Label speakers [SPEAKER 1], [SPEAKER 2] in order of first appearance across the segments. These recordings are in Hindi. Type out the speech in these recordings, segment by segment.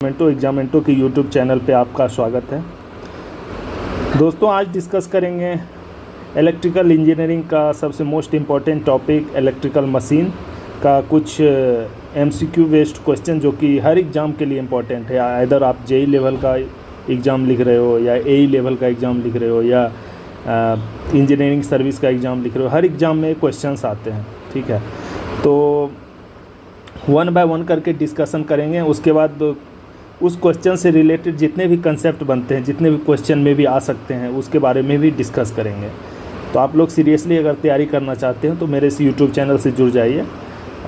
[SPEAKER 1] एग्जामेंटो के यूट्यूब चैनल पे आपका स्वागत है। दोस्तों, आज डिस्कस करेंगे इलेक्ट्रिकल इंजीनियरिंग का सबसे most important topic electrical machine का कुछ एमसीक्यू बेस्ड क्वेश्चन जो कि हर एग्ज़ाम के लिए इम्पॉर्टेंट है। इधर आप जेई लेवल का एग्ज़ाम लिख रहे हो या एई लेवल का एग्ज़ाम लिख रहे हो या इंजीनियरिंग सर्विस का एग्ज़ाम लिख रहे हो, हर एग्ज़ाम में क्वेश्चंस आते हैं। ठीक है, तो वन बाय वन करके डिस्कशन करेंगे। उसके बाद उस क्वेश्चन से रिलेटेड जितने भी कंसेप्ट बनते हैं, जितने भी क्वेश्चन में भी आ सकते हैं, उसके बारे में भी डिस्कस करेंगे। तो आप लोग सीरियसली अगर तैयारी करना चाहते हो तो मेरे इस यूट्यूब चैनल से जुड़ जाइए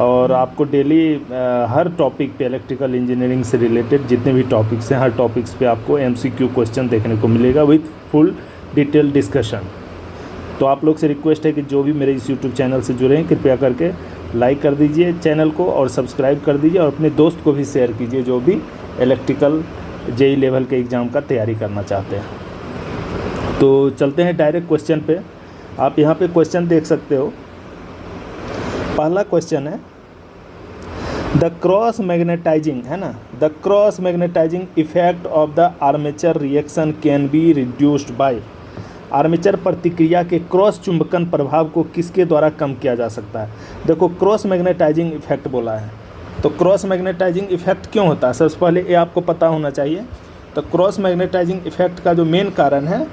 [SPEAKER 1] और आपको डेली हर टॉपिक पे इलेक्ट्रिकल इंजीनियरिंग से रिलेटेड जितने भी टॉपिक्स हैं, हर टॉपिक्स पे आपको एमसीक्यू क्वेश्चन देखने को मिलेगा विथ फुल डिटेल डिस्कशन। तो आप लोग से रिक्वेस्ट है कि जो भी मेरे इस यूट्यूब चैनल से जुड़े हैं, कृपया करके लाइक कर दीजिए चैनल को और सब्सक्राइब कर दीजिए और अपने दोस्त को भी शेयर कीजिए जो भी इलेक्ट्रिकल जेई लेवल के एग्ज़ाम का तैयारी करना चाहते हैं। तो चलते हैं डायरेक्ट क्वेश्चन पे। आप यहाँ पे क्वेश्चन देख सकते हो। पहला क्वेश्चन है द क्रॉस मैग्नेटाइजिंग, है ना, the cross magnetising effect of the armature reaction can be reduced by. Armature प्रतिक्रिया के क्रॉस चुंबकन प्रभाव को किसके द्वारा कम किया जा सकता है। देखो, क्रॉस मैग्नेटाइजिंग इफेक्ट बोला है, तो क्रॉस मैग्नेटाइजिंग इफेक्ट क्यों होता है, सबसे पहले ये आपको पता होना चाहिए। तो क्रॉस मैग्नेटाइजिंग इफेक्ट का जो मेन कारण है,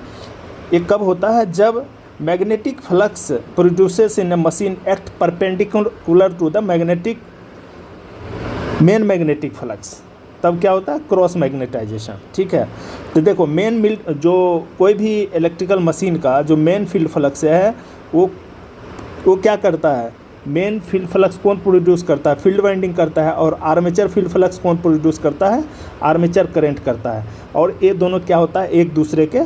[SPEAKER 1] ये कब होता है, जब magnetic flux produces in a machine act perpendicular to the main magnetic flux, तब क्या होता है, क्रॉस मैग्नेटाइजेशन। ठीक है, तो देखो जो कोई भी इलेक्ट्रिकल मशीन का जो मेन फील्ड फ्लक्स है वो क्या करता है, मेन फील्ड फ्लक्स कौन प्रोड्यूस करता है, फील्ड वाइंडिंग करता है, और आर्मेचर फील्ड फ्लक्स कौन प्रोड्यूस करता है, आर्मेचर करंट करता है। और ये दोनों क्या होता है, एक दूसरे के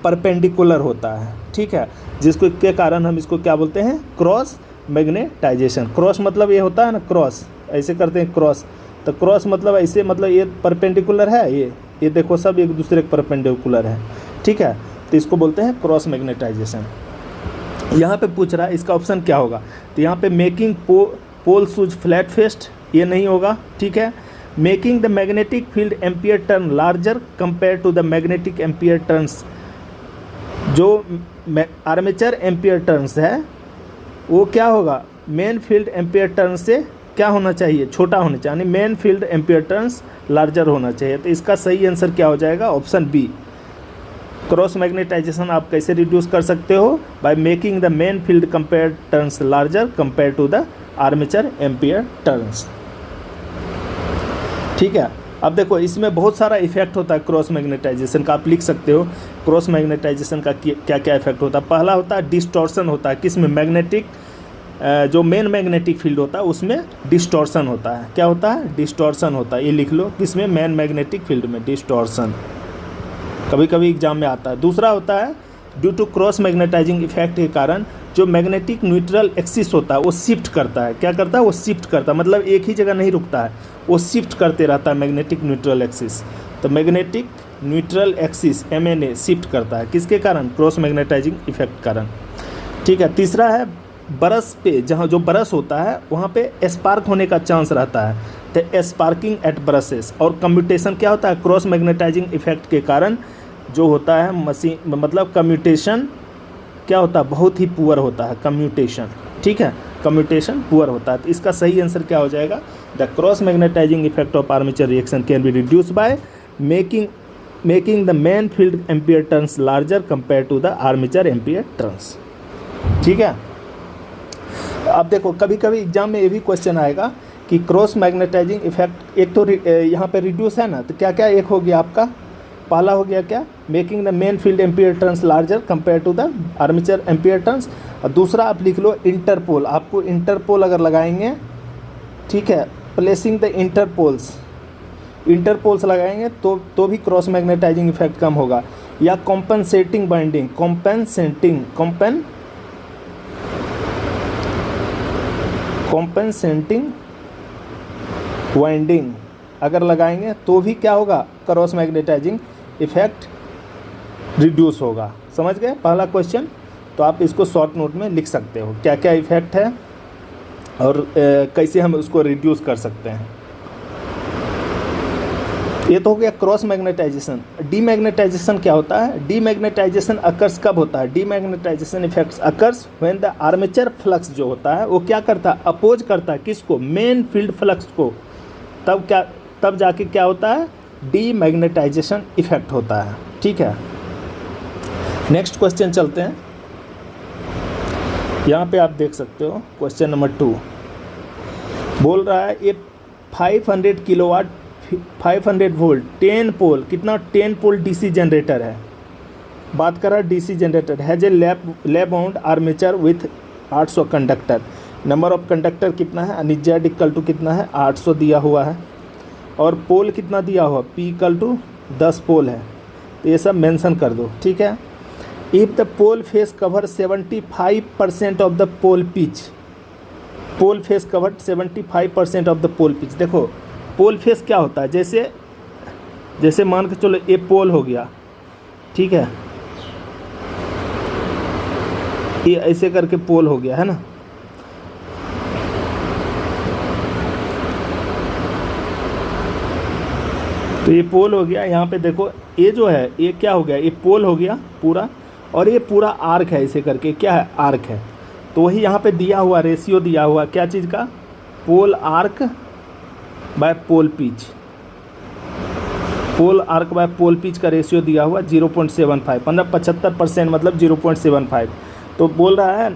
[SPEAKER 1] परपेंडिकुलर होता है। ठीक है, जिसको के कारण हम इसको क्या बोलते हैं, क्रॉस मैग्नेटाइजेशन। क्रॉस मतलब ये होता है ना, क्रॉस ऐसे करते हैं क्रॉस, तो क्रॉस मतलब ऐसे, मतलब ये परपेंडिकुलर है, ये देखो सब एक दूसरे के परपेंडिकुलर है। ठीक है, तो इसको बोलते हैं क्रॉस मैग्नेटाइजेशन। यहाँ पे पूछ रहा है इसका ऑप्शन क्या होगा, तो यहाँ पे making pole shoes flat faced, ये नहीं होगा। ठीक है, making the magnetic field ampere turn larger compare to the magnetic ampere turns. जो आर्मेचर एम्पियर टर्न्स है वो क्या होगा, मेन फील्ड एम्पियर टर्न से क्या होना चाहिए, छोटा होना चाहिए, यानी main field ampere turns larger होना चाहिए। तो इसका सही आंसर क्या हो जाएगा, ऑप्शन बी। क्रॉस मैग्नेटाइजेशन आप कैसे रिड्यूस कर सकते हो, by making the main field compare turns larger compare to the armature ampere turns. ठीक है, अब देखो इसमें बहुत सारा इफेक्ट होता है क्रॉस मैग्नेटाइजेशन का, आप लिख सकते हो क्रॉस मैग्नेटाइजेशन का क्या क्या इफेक्ट होता है। पहला होता है डिस्टॉर्शन होता है, किसमें, मैग्नेटिक जो मेन मैग्नेटिक फील्ड होता है उसमें डिस्टॉर्शन होता है। क्या होता है, डिस्टॉर्शन होता है, ये लिख लो, किसमें, मेन मैग्नेटिक फील्ड में डिस्टॉर्शन, कभी कभी एग्जाम में आता है। दूसरा होता है due to cross magnetising effect के कारण जो मैग्नेटिक न्यूट्रल एक्सिस होता है वो शिफ्ट करता है। क्या करता है, वो शिफ्ट करता है, मतलब एक ही जगह नहीं रुकता है, वो शिफ्ट करते रहता है मैग्नेटिक न्यूट्रल एक्सिस। तो magnetic neutral axis MNA shift करता है, किसके कारण, क्रॉस मैग्नेटाइजिंग इफेक्ट कारण। ठीक है, तीसरा है बरस पे, जहाँ जो बरस होता है वहाँ पे स्पार्क होने का चांस रहता है, तो स्पार्किंग एट ब्रसेस। और कम्यूटेशन क्या होता है, क्रॉस मैग्नेटाइजिंग इफेक्ट के कारण जो होता है मशीन, मतलब कम्यूटेशन क्या होता है, बहुत ही पुअर होता है कम्यूटेशन। ठीक है, कम्यूटेशन पुअर होता है। तो इसका सही आंसर क्या हो जाएगा, the cross magnetising effect of armature reaction can be reduce by making the main field ampere turns larger compare to the armature ampere turns. ठीक है, अब देखो कभी कभी एग्जाम में ये भी क्वेश्चन आएगा कि क्रॉस मैग्नेटाइजिंग इफेक्ट, एक तो यहाँ पे रिड्यूस है ना, तो क्या क्या एक हो गया आपका, पहला हो गया क्या, making the main field ampere turns larger compare to the armature ampere turns, और दूसरा आप लिख लो इंटरपोल। आपको इंटरपोल अगर लगाएंगे, ठीक है, प्लेसिंग द इंटरपोल्स लगाएंगे तो भी क्रॉस मैग्नेटाइजिंग इफेक्ट कम होगा। या कॉम्पनसेटिंग बाइंडिंग, कॉम्पनसेटिंग वाइंडिंग अगर लगाएंगे तो भी क्या होगा, क्रॉस मैग्नेटाइजिंग इफेक्ट रिड्यूस होगा। समझ गए पहला क्वेश्चन, तो आप इसको शॉर्ट नोट में लिख सकते हो क्या क्या इफेक्ट है और कैसे हम उसको रिड्यूस कर सकते हैं। ये तो हो गया क्रॉस मैग्नेटाइजेशन। डीमैग्नेटाइजेशन क्या होता है? डीमैग्नेटाइजेशन अकर्स कब होता है? Demagnetisation effects occurs when the armature flux जो होता है वो क्या करता है? अपोज करता है किसको? मेन फील्ड फ्लक्स को। तब जाके क्या होता है? डीमैग्नेटाइजेशन इफेक्ट होता है। ठीक है, नेक्स्ट क्वेश्चन चलते हैं। यहाँ पे आप देख सकते हो क्वेश्चन नंबर 2 बोल रहा है ये 500 किलोवाट 500 वोल्ट 10 पोल, कितना 10 पोल डीसी जनरेटर है। बात कर रहा है DC generator has a lab bound armature with 800 conductor. Number of conductor कितना है? यानी जेड इक्वल टू कितना है? 800 दिया हुआ है। और पोल कितना दिया हुआ? पी इक्वल टू 10 पोल है। तो ये सब मेंशन कर दो। ठीक है, if the pole face cover 75% of the pole pitch, pole face cover 75% of the pole pitch. देखो पोल फेस क्या होता है? जैसे मान के चलो ये पोल हो गया, ठीक है, ये ऐसे करके पोल हो गया है ना। तो ये पोल हो गया। यहाँ पे देखो ये जो है ये क्या हो गया? ये पोल हो गया पूरा, और ये पूरा आर्क है ऐसे करके, क्या है? आर्क है। तो वही यहाँ पे दिया हुआ रेशियो दिया हुआ क्या चीज़ का? Pole arc by pole pitch. Pole arc by pole pitch का रेशियो दिया हुआ 0.75, मतलब 75% मतलब 0.75। तो बोल रहा है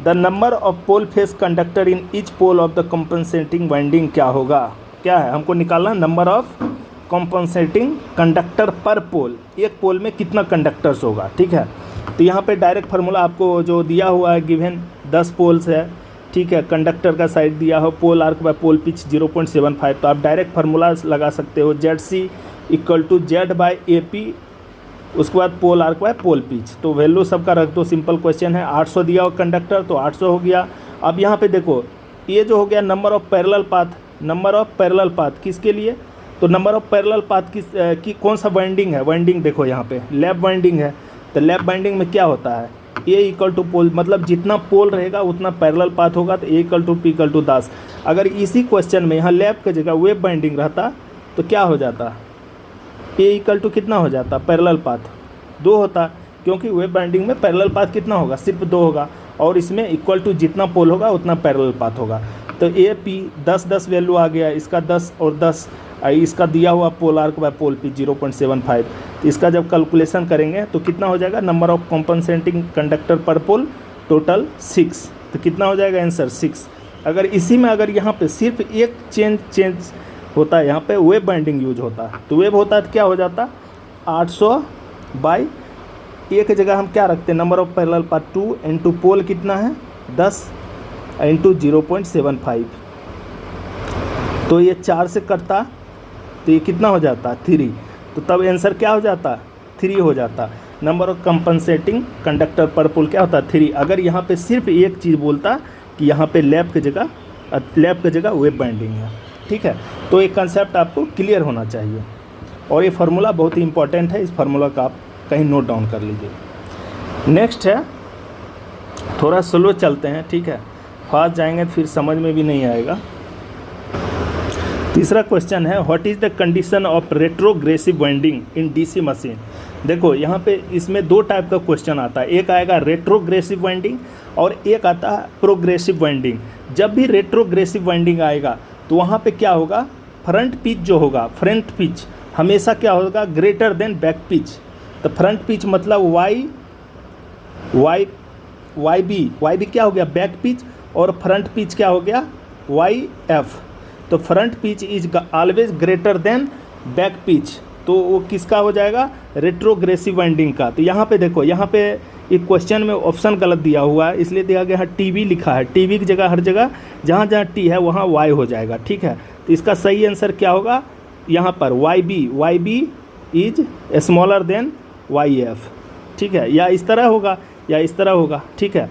[SPEAKER 1] the number of pole face conductor in each pole of the compensating winding क्या होगा? क्या है हमको निकालना? नंबर ऑफ कॉम्पनसेटिंग कंडक्टर पर पोल, एक पोल में कितना कंडक्टर्स होगा। ठीक है, तो यहाँ पे डायरेक्ट फार्मूला आपको जो दिया हुआ है गिवन 10 पोल्स है। ठीक है, कंडक्टर का साइड दिया हो pole arc by pole pitch 0.75, तो आप डायरेक्ट फार्मूला लगा सकते हो ZC equal to Z by AP, उसके बाद pole arc by pole pitch. तो वैल्यू सबका रख दो, सिंपल क्वेश्चन है। 800 दिया हो कंडक्टर तो 800 हो गया। अब यहाँ पे देखो ये जो हो गया number of parallel path, number of parallel path किसके लिए? तो नंबर ऑफ पैरेलल पाथ की कौन सा वाइंडिंग है? वाइंडिंग देखो यहाँ पे लैप वाइंडिंग है। तो लैप वाइंडिंग में क्या होता है? ए इक्वल टू पोल, मतलब जितना पोल रहेगा उतना पैरेलल पाथ होगा। तो A equal to P equal to 10। अगर इसी क्वेश्चन में यहाँ लैप की जगह वेब बाइंडिंग रहता तो क्या हो जाता? ए इक्वल टू कितना हो जाता? पैरेलल पाथ 2 होता, क्योंकि वेब बाइंडिंग में पैरेलल पाथ कितना होगा? सिर्फ 2 होगा, और इसमें इक्वल टू जितना पोल होगा उतना पैरेलल पाथ होगा। तो ए पी 10 वैल्यू आ गया, इसका 10 और 10, इसका दिया हुआ पोल आर्क बाय पोल पी 0.75। तो इसका जब कैलकुलेशन करेंगे तो कितना हो जाएगा? नंबर ऑफ कॉम्पनसेटिंग कंडक्टर पर पोल टोटल 6। तो कितना हो जाएगा आंसर? 6। अगर इसी में अगर यहाँ पे सिर्फ एक चेंज होता है, यहाँ पे वेब बाइंडिंग यूज होता है, तो वेब होता है तो क्या हो जाता? 800 बाई एक जगह हम क्या रखते हैं? Number of parallel path 2 into pole कितना है? 10 इंटू 0.75। तो ये 4 से कटता तो ये कितना हो जाता? 3। तो तब आंसर क्या हो जाता? 3 हो जाता। नंबर ऑफ कंपनसेटिंग कंडक्टर पर पोल क्या होता? 3। अगर यहाँ पे सिर्फ एक चीज़ बोलता कि यहाँ पे लैप की जगह वेब बाइंडिंग है। ठीक है, तो एक कंसेप्ट आपको क्लियर होना चाहिए, और ये फार्मूला बहुत ही इंपॉर्टेंट है। इस फार्मूला का आप कहीं नोट डाउन कर लीजिए। नेक्स्ट है, थोड़ा स्लो चलते हैं। ठीक है, फास्ट जाएंगे तो फिर समझ में भी नहीं आएगा। तीसरा क्वेश्चन है what is the condition of retrogressive winding in DC machine. देखो यहाँ पे इसमें 2 टाइप का क्वेश्चन आता है, एक आएगा रेट्रोग्रेसिव वाइंडिंग और एक आता है प्रोग्रेसिव वाइंडिंग। जब भी रेट्रोग्रेसिव वाइंडिंग आएगा तो वहाँ पे क्या होगा? फ्रंट पिच जो होगा, फ्रंट पिच हमेशा क्या होगा? Greater than back pitch. तो फ्रंट पिच मतलब वाई बी क्या हो गया? बैक पिच, और फ्रंट पिच क्या हो गया? YF। तो front pitch is always greater than back pitch, तो वो किसका हो जाएगा? रेट्रोग्रेसिव वाइंडिंग का। तो यहाँ पे देखो, यहाँ पे एक क्वेश्चन में ऑप्शन गलत दिया हुआ है, इसलिए दिया गया है TB लिखा है। TB की जगह हर जगह जहाँ जहाँ T है वहाँ Y हो जाएगा। ठीक है, तो इसका सही आंसर क्या होगा? यहाँ पर YB is smaller than YF। ठीक है, या इस तरह होगा या इस तरह होगा। ठीक है,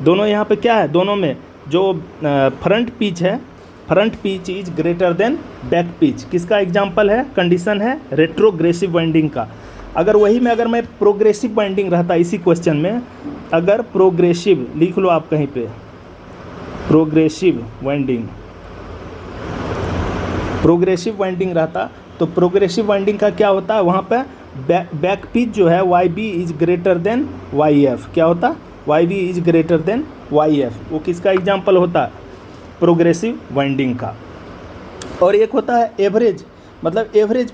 [SPEAKER 1] दोनों यहाँ पे क्या है? दोनों में जो फ्रंट पिच है, front pitch is greater then back pitch. किसका एग्जाम्पल है? कंडीशन है रेट्रोग्रेसिव वाइंडिंग का। अगर वही में अगर मैं प्रोग्रेसिव वाइंडिंग रहता इसी क्वेश्चन में, अगर प्रोग्रेसिव लिख लो आप कहीं पे, प्रोग्रेसिव वाइंडिंग रहता तो प्रोग्रेसिव वाइंडिंग का क्या होता है, वहाँ पे बैक पिच जो है Y B is greater than Y F, क्या होता है, Y B is greater than Y F, वो किसका एग्जाम्पल होता है, प्रोग्रेसिव वाइंडिंग का। और एक होता है एवरेज, मतलब एवरेज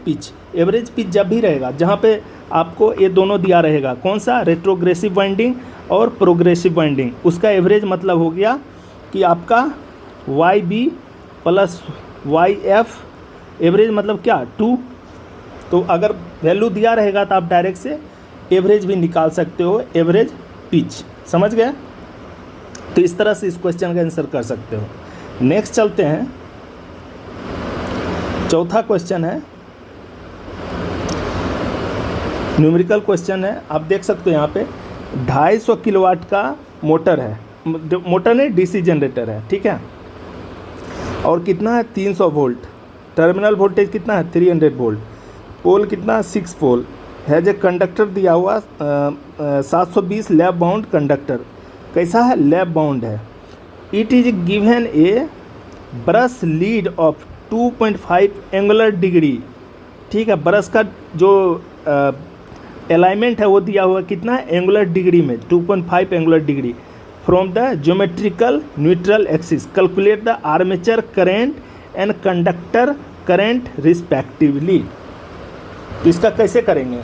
[SPEAKER 1] पिच जब भी रहेगा जहाँ पे आपको ये दोनों दिया रहेगा, कौन सा, रेट्रोग्रेसिव वाइंडिंग और प्रोग्रेसिव वाइंडिंग, उसका एवरेज मतलब हो गया कि आपका Y B plus Y F, average मतलब क्या, 2। तो अगर वैल्यू दिया रहेगा तो आप डायरेक्ट से एवरेज भी निकाल सकते हो, एवरेज पिच, समझ गए। तो इस तरह से इस क्वेश्चन का आंसर कर सकते हो। नेक्स्ट चलते हैं, चौथा क्वेश्चन है, न्यूमेरिकल क्वेश्चन है। आप देख सकते हो यहाँ पे 250 किलोवाट का मोटर है, मोटर नहीं डीसी जनरेटर है, ठीक है, और कितना है 300 वोल्ट, टर्मिनल वोल्टेज कितना है 300 वोल्ट, पोल कितना 6 पोल है, जो कंडक्टर दिया हुआ 720 लैब बाउंड कंडक्टर, कैसा है, लैब बाउंड है। It is given A brush lead of 2.5 angular degree, ठीक है, ब्रश का जो अलाइनमेंट है वो दिया हुआ कितना है, एंगुलर डिग्री में 2.5 angular degree, from the geometrical neutral axis, calculate the armature current and conductor current respectively. तो इसका कैसे करेंगे,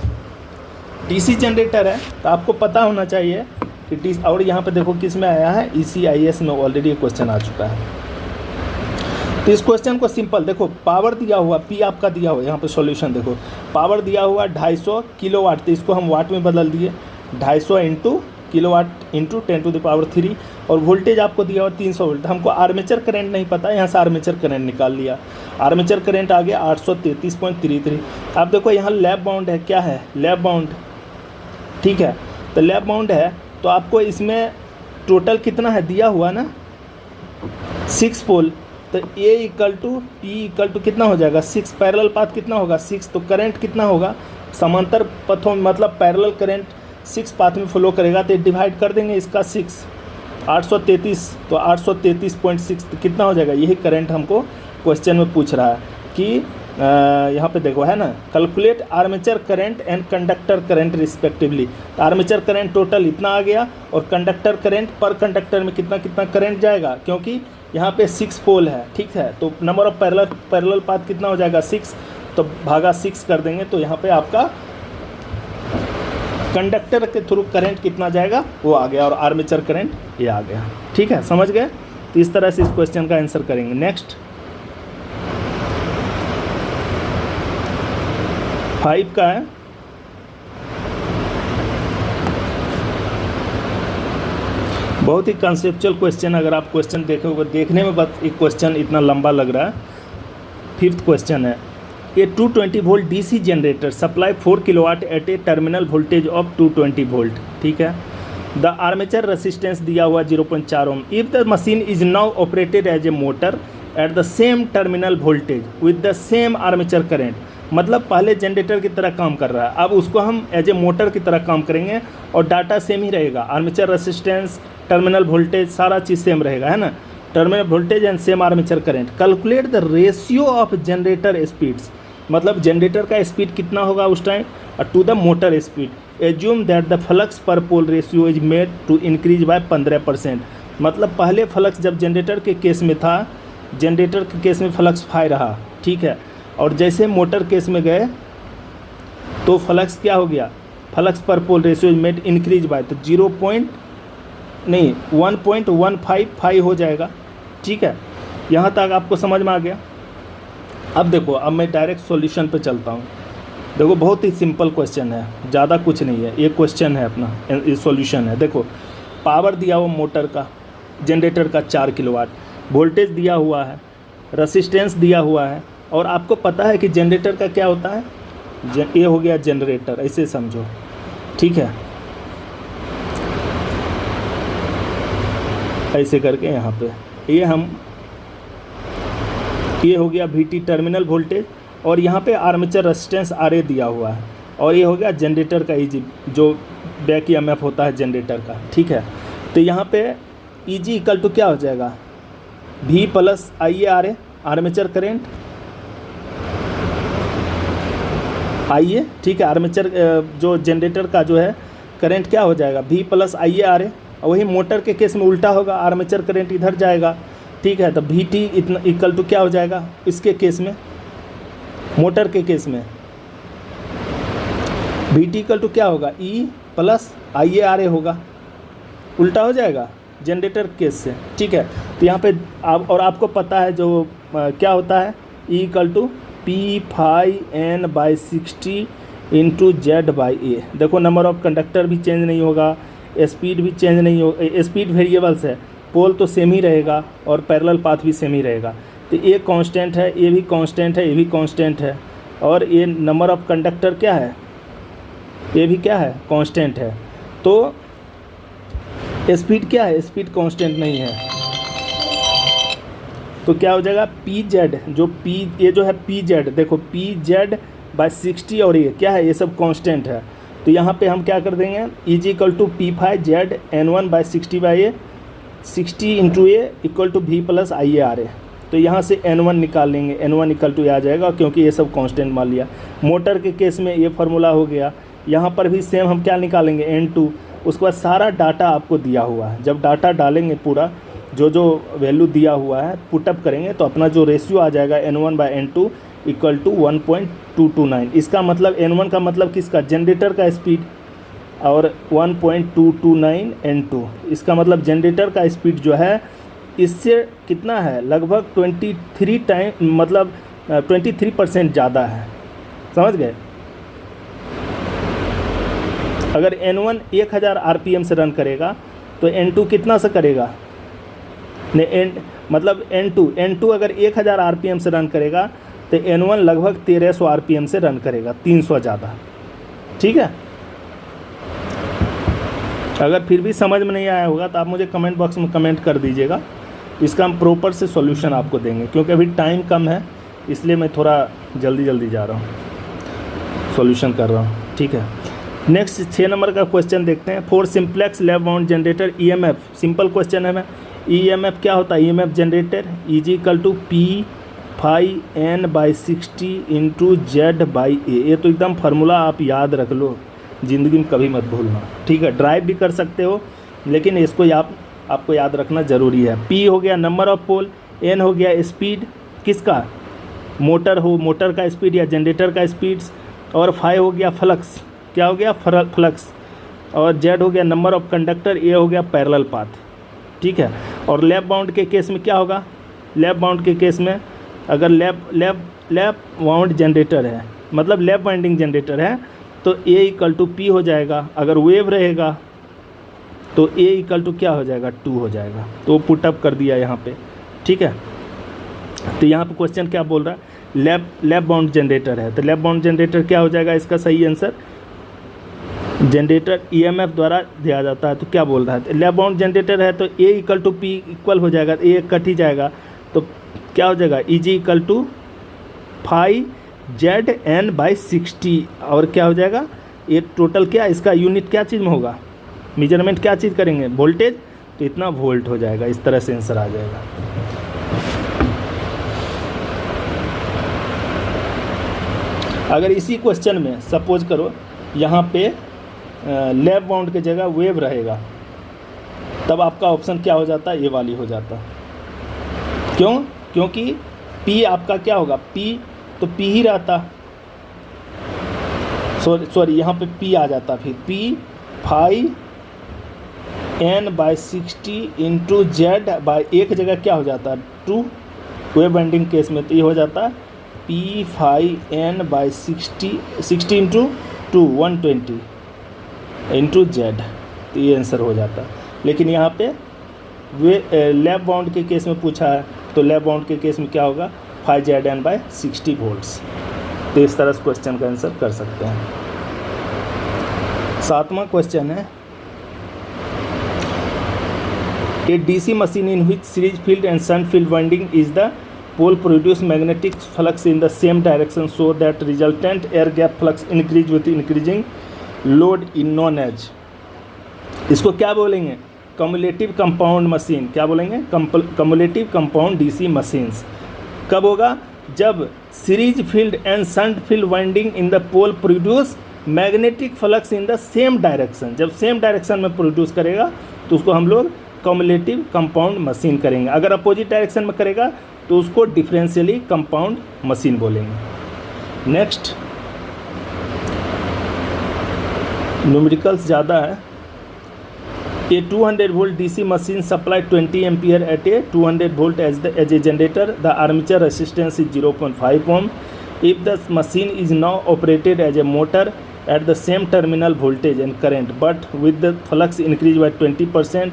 [SPEAKER 1] डीसी जनरेटर है तो आपको पता होना चाहिए कि डी, और यहाँ पे देखो किस में आया है, ECIS में ऑलरेडी क्वेश्चन आ चुका है। तो इस क्वेश्चन को सिंपल देखो, पावर दिया हुआ P आपका दिया हुआ, यहाँ पे सॉल्यूशन देखो, पावर दिया हुआ 250 किलोवाट, तो इसको हम वाट में बदल दिए, 250 इंटू किलोवाट इंटू 10⁻³ और वोल्टेज आपको दिया हुआ 300 वोल्ट। हमको आर्मेचर करंट नहीं पता, यहाँ से आर्मेचर करंट निकाल लिया, आर्मेचर करंट आ गया 833.33। आप देखो यहाँ लैब बाउंड है, क्या है, लैब बाउंड, ठीक है, तो लैब बाउंड है तो आपको इसमें टोटल कितना है दिया हुआ ना, 6 पोल, तो A equal to P equal to कितना हो जाएगा 6, पैरेलल पाथ कितना होगा 6, तो करंट कितना होगा, समांतर पथों मतलब पैरेलल करंट 6 पाथ में फ्लो करेगा, तो डिवाइड कर देंगे इसका 6, 833, तो 833.6 तो कितना हो जाएगा, यही करंट हमको क्वेश्चन में पूछ रहा है कि यहाँ पे देखो है ना, calculate armature current and conductor current respectively. तो आर्मेचर करंट टोटल इतना आ गया और कंडक्टर करंट पर कंडक्टर में कितना कितना करंट जाएगा, क्योंकि यहाँ पे 6 पोल है, ठीक है, तो नंबर ऑफ पैरेलल पाथ कितना हो जाएगा 6, तो भागा 6 कर देंगे, तो यहाँ पे आपका कंडक्टर के थ्रू करंट कितना जाएगा वो आ गया और आर्मेचर करंट ये आ गया, ठीक है, समझ गए। तो इस तरह से इस क्वेश्चन का आंसर करेंगे। नेक्स्ट 5 का है, बहुत ही कंसेप्चुअल क्वेश्चन, अगर आप क्वेश्चन देखोगे देखने में बस एक क्वेश्चन इतना लंबा लग रहा है। 5th क्वेश्चन है, A 220 volt DC generator supply 4 kilowatt at a terminal voltage of 220 volt, ठीक है, द आर्मेचर रेसिस्टेंस दिया हुआ 0.4 ohm, if the machine is now operated as a motor at the same terminal voltage with the same armature current, मतलब पहले जनरेटर की तरह काम कर रहा है, अब उसको हम एज ए मोटर की तरह काम करेंगे और डाटा सेम ही रहेगा, आर्मेचर रेसिस्टेंस, टर्मिनल वोल्टेज, सारा चीज़ सेम रहेगा, है ना, terminal voltage and same armature current. Calculate the ratio of generator speeds, मतलब जनरेटर का स्पीड कितना होगा उस time to the motor speed. Assume that the flux per pole ratio is made to increase by 15%, मतलब पहले फ्लक्स जब जनरेटर के केस में था, जनरेटर के केस में फ्लक्स 5 रहा, ठीक है, और जैसे मोटर केस में गए तो फ्लक्स क्या हो गया, flux per pole ratio is made increase by, तो 1.155 हो जाएगा, ठीक है, यहाँ तक आपको समझ में आ गया। अब देखो, अब मैं डायरेक्ट सॉल्यूशन पे चलता हूँ। देखो बहुत ही सिंपल क्वेश्चन है, ज़्यादा कुछ नहीं है, ये क्वेश्चन है अपना, ये सॉल्यूशन है। देखो पावर दिया हुआ मोटर का, जनरेटर का 4 किलोवाट, वोल्टेज दिया हुआ है, रेसिस्टेंस दिया हुआ है, और आपको पता है कि जनरेटर का क्या होता है, ये हो गया जनरेटर, ऐसे समझो, ठीक है, ऐसे करके यहाँ पे ये हो गया VT टर्मिनल वोल्टेज, और यहाँ पे आर्मेचर रेजिस्टेंस RA दिया हुआ है, और ये हो गया जनरेटर का EG जो बैक EMF होता है जनरेटर का, ठीक है। तो यहाँ पे EG इक्वल टू क्या हो जाएगा, V + IaRA आर्मेचर करेंट आइए, ठीक है, आर्मेचर जो जनरेटर का जो है करंट क्या हो जाएगा, V प्लस आइए आर ए। वही मोटर के केस में उल्टा होगा, आर्मेचर करंट इधर जाएगा, ठीक है, तो VT इतना इक्वल टू क्या हो जाएगा इसके केस में, मोटर के केस में VT इक्वल टू क्या होगा, E प्लस आइए आर ए होगा, उल्टा हो जाएगा जनरेटर केस से, ठीक है। तो यहाँ पे आप और आपको पता है जो क्या होता है, E equal to P/N/60 into Z/A। देखो नंबर ऑफ कंडक्टर भी चेंज नहीं होगा, स्पीड भी चेंज नहीं हो, स्पीड वेरिएबल्स है, पोल तो सेम ही रहेगा और पैरेलल पाथ भी सेम ही रहेगा। तो ये कांस्टेंट है, ये भी कांस्टेंट है, ये भी कांस्टेंट है, और ये नंबर ऑफ कंडक्टर क्या है, ये भी क्या है, कांस्टेंट है। तो स्पीड क्या है, स्पीड कांस्टेंट नहीं है, तो क्या हो जाएगा PZ, जो P ये जो है PZ, देखो PZ/60 और ये क्या है, ये सब कांस्टेंट है। तो यहाँ पे हम क्या कर देंगे, E equal to P5ZN1/60/A, 60 into A equal to V plus I A R A. तो यहाँ से N1 निकाल लेंगे, N1 इक्वल टू आ जाएगा क्योंकि ये सब कांस्टेंट मान लिया। मोटर के केस में ये फार्मूला हो गया। यहाँ पर भी सेम हम क्या निकालेंगे, N2। उसके बाद सारा डाटा आपको दिया हुआ है, जब डाटा डालेंगे पूरा जो वैल्यू दिया हुआ है पुटअप करेंगे तो अपना जो रेशियो आ जाएगा N1/N2 इक्वल टू 1.229। इसका मतलब N1 का मतलब किसका, जनरेटर का स्पीड, और 1.229 N2 इसका मतलब जनरेटर का स्पीड जो है इससे कितना है, लगभग 23 टाइम, मतलब 23% ज़्यादा है, समझ गए। अगर N1 1000 RPM से रन करेगा तो N2 कितना से करेगा, मतलब N2 अगर 1000 RPM से रन करेगा तो N1 लगभग 1300 RPM से रन करेगा, 300 ज़्यादा, ठीक है। अगर फिर भी समझ में नहीं आया होगा तो आप मुझे कमेंट बॉक्स में कमेंट कर दीजिएगा, इसका हम प्रॉपर से सॉल्यूशन आपको देंगे, क्योंकि अभी टाइम कम है इसलिए मैं थोड़ा जल्दी जा रहा हूँ, सॉल्यूशन कर रहा हूँ, ठीक है। नेक्स्ट 6 नंबर का क्वेश्चन देखते हैं। For simplex lap wound generator EMF, simple question है। मैं EMF क्या होता है, EMF generator EG equal to P/N/60 into Z/A। ये तो एकदम फार्मूला आप याद रख लो, ज़िंदगी में कभी मत भूलना, ठीक है। ड्राइव भी कर सकते हो लेकिन इसको आपको याद रखना ज़रूरी है। P हो गया नंबर ऑफ पोल, N हो गया स्पीड किसका, मोटर का स्पीड या जनरेटर का स्पीड, और फाई हो गया फ्लक्स, क्या हो गया फ्लक्स, और Z हो गया नंबर ऑफ कंडक्टर, A हो गया पैरेलल पाथ, ठीक है। और लैप बाउंड के केस में क्या होगा, लैप बाउंड के केस में अगर लैप बाउंड जनरेटर है, मतलब लैप वाइंडिंग जनरेटर है, तो A इक्वल टू P हो जाएगा। अगर वेव रहेगा तो A इक्वल टू क्या हो जाएगा, 2 हो जाएगा। तो पुटअप कर दिया यहाँ पे, ठीक है। तो यहाँ पे क्वेश्चन क्या बोल रहा है, लैप बाउंड जनरेटर है, तो लैप बाउंड जनरेटर क्या हो जाएगा, इसका सही आंसर जनरेटर EMF द्वारा दिया जाता है। तो क्या बोल रहा है, लैप बाउंड जनरेटर है तो A equal to P equal हो जाएगा, A कट ही जाएगा, तो क्या हो जाएगा EG इक्वल टू 5ZN/60, और क्या हो जाएगा, ये टोटल क्या, इसका यूनिट क्या चीज़ में होगा, मेजरमेंट क्या चीज़ करेंगे, वोल्टेज, तो इतना वोल्ट हो जाएगा। इस तरह से आंसर आ जाएगा। अगर इसी क्वेश्चन में सपोज करो यहाँ पे लैप बाउंड की जगह वेव रहेगा, तब आपका ऑप्शन क्या हो जाता है, ये वाली हो जाता। क्यों, क्योंकि P आपका क्या होगा, P तो P ही रहता, सॉरी यहाँ पे P आ जाता, फिर P/N/60 इंटू Z/, एक जगह क्या हो जाता है 2, वेव बाइंडिंग केस में तो ये हो जाता P/N/60 60 इंटू 2 120 इंटू Z, तो ये आंसर हो जाता। लेकिन यहाँ पे वे लैप बाउंड के केस में पूछा है, तो लैप बाउंड के केस में क्या होगा 5ZN/60 वोल्ट्स। तो इस तरह से क्वेश्चन का आंसर कर सकते हैं। 7वां क्वेश्चन है, ए DC machine in which series field and shunt field winding is the pole produce magnetic flux in the same direction so that resultant air gap flux increase with increasing load is known as। इसको क्या बोलेंगे, कम्युलेटिव कंपाउंड मशीन। क्या बोलेंगे, कम्युलेटिव कंपाउंड DC मशीन्स। कब होगा, जब series field and shunt field winding in the pole produce magnetic flux in the same direction, जब सेम डायरेक्शन में प्रोड्यूस करेगा तो उसको हम लोग कम्युलेटिव कंपाउंड मशीन करेंगे। अगर अपोजिट डायरेक्शन में करेगा तो उसको डिफरेंशियली कंपाउंड मशीन बोलेंगे। नेक्स्ट, न्यूमेरिकल्स ज़्यादा है। A 200 volt DC machine supply 20 ampere at a 200 volt as a generator. The armature resistance is 0.5 ohm. If the machine is now operated as a motor at the same terminal voltage and current, but with the flux increased by 20%,